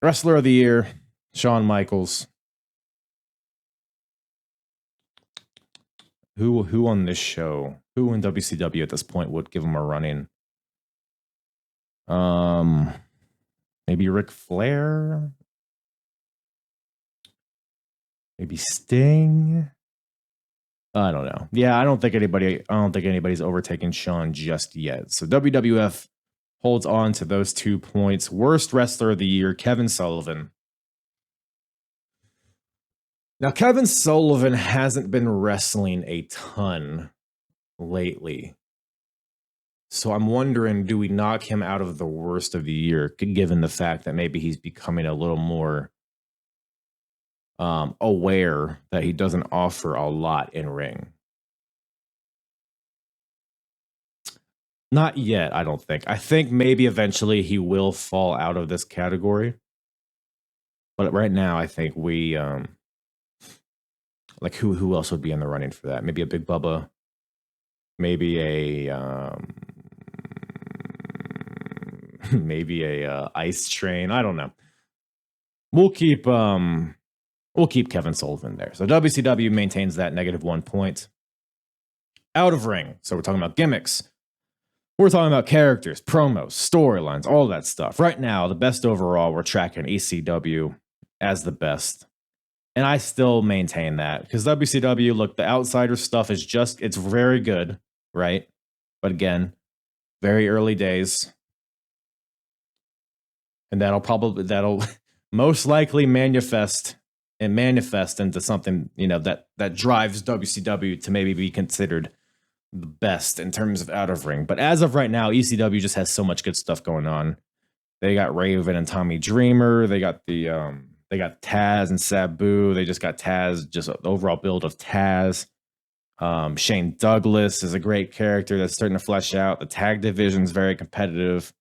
Wrestler of the Year, Shawn Michaels. Who on this show, who in WCW at this point would give him a run-in? Maybe Ric Flair? Maybe Sting? I don't know. Yeah, I don't think anybody's overtaken Shawn just yet. So WWF holds on to those 2 points. Worst wrestler of the year, Kevin Sullivan. Now, Kevin Sullivan hasn't been wrestling a ton lately. So I'm wondering, do we knock him out of the worst of the year, given the fact that maybe he's becoming a little more aware that he doesn't offer a lot in ring? Not yet, I don't think. I think maybe eventually he will fall out of this category. But right now, I think we like who else would be in the running for that? Maybe a Big Bubba, maybe a maybe a Ice Train. I don't know. We'll keep Kevin Sullivan there. So WCW maintains that -1 point. Out of ring. So we're talking about gimmicks. We're talking about characters, promos, storylines, all that stuff. Right now, the best overall, we're tracking ECW as the best. And I still maintain that because WCW, look, the outsider stuff is it's very good, right? But again, very early days. And that'll most likely manifest into something, that drives WCW to maybe be considered the best in terms of out of ring. But as of right now, ECW just has so much good stuff going on. They got Raven and Tommy Dreamer. They got they got Taz and Sabu. They just got Taz, just the overall build of Taz. Shane Douglas is a great character that's starting to flesh out. The tag division is very competitive.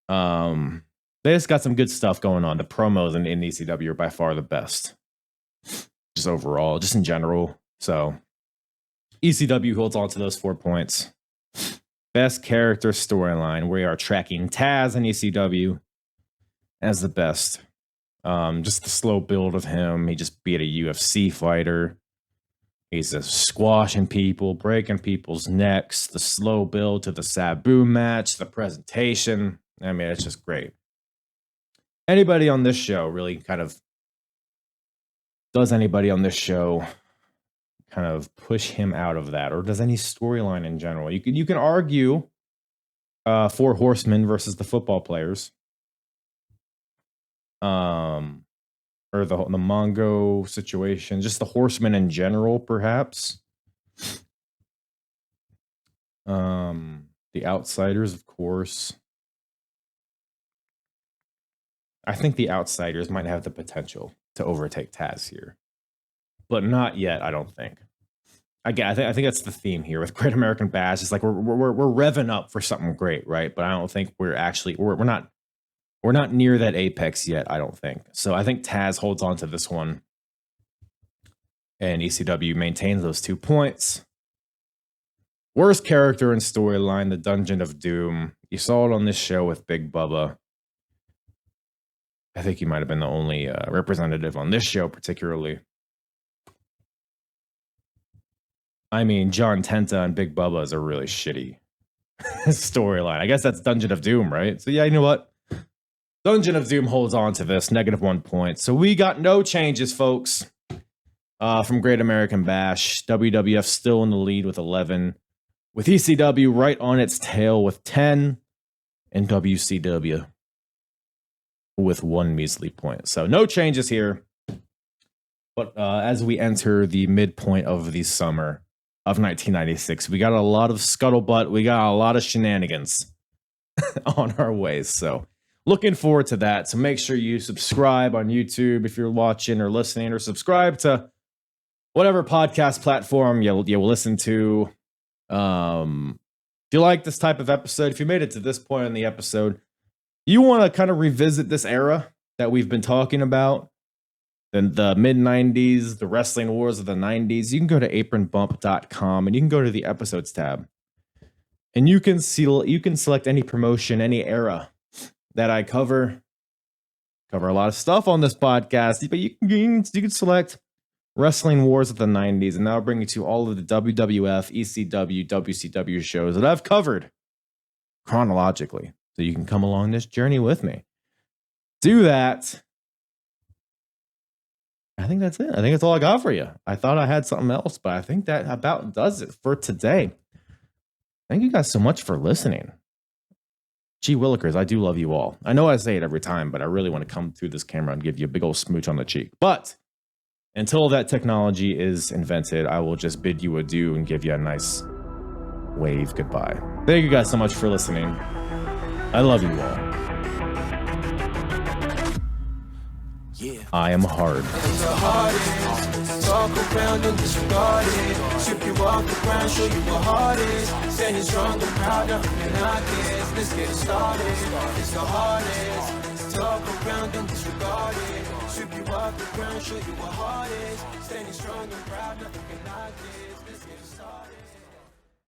They just got some good stuff going on. The promos in ECW are by far the best. Just overall, just in general. So ECW holds on to those 4 points. Best character storyline. We are tracking Taz in ECW as the best. Just the slow build of him. He just beat a UFC fighter. He's squashing people, breaking people's necks, the slow build to the Sabu match, the presentation. I mean, it's just great. Anybody on this show really kind of does anybody on this show kind of push him out of that, or does any storyline in general? You can argue Four Horsemen versus the football players, or the Mongo situation, just the Horsemen in general, perhaps. The Outsiders, of course. I think the Outsiders might have the potential to overtake Taz here, but not yet. I don't think. Again, I think that's the theme here with Great American Bash. It's like we're revving up for something great, right? But I don't think we're not near that apex yet. I don't think so. I think Taz holds on to this one, and ECW maintains those 2 points. Worst character and storyline: the Dungeon of Doom. You saw it on this show with Big Bubba. I think he might have been the only representative on this show, particularly. I mean, John Tenta and Big Bubba is a really shitty storyline. I guess that's Dungeon of Doom, right? So yeah, you know what? Dungeon of Doom holds on to this, -1 point. So we got no changes, folks, from Great American Bash. WWF still in the lead with 11, with ECW right on its tail with 10, and WCW with 1 measly point. So no changes here. But as we enter the midpoint of the summer of 1996, we got a lot of scuttlebutt. We got a lot of shenanigans on our ways. So looking forward to that. So make sure you subscribe on YouTube if you're watching or listening, or subscribe to whatever podcast platform you'll listen to. If you like this type of episode, if you made it to this point in the episode, you want to kind of revisit this era that we've been talking about, then the mid-90s, the wrestling wars of the 90s, you can go to apronbump.com and you can go to the episodes tab. And you can select any promotion, any era that I cover. Cover a lot of stuff on this podcast, but you can select Wrestling Wars of the 90s, and that'll bring you to all of the WWF, ECW, WCW shows that I've covered chronologically. So you can come along this journey with me. Do that. I think that's it. I think that's all I got for you. I thought I had something else, but I think that about does it for today. Thank you guys so much for listening. Gee Willikers, I do love you all. I know I say it every time, but I really want to come through this camera and give you a big old smooch on the cheek. But until that technology is invented, I will just bid you adieu and give you a nice wave goodbye. Thank you guys so much for listening. I love you all. Yeah. I am hard. The hardest, talk around and disregard it. Strip you off the ground, show you what hard is. Standing strong and proud, nothing knock it. Let's get it started. It's the hardest, talk around and disregard it. Strip you off the ground, show you what hard is. Standing strong and proud, nothing can knock it.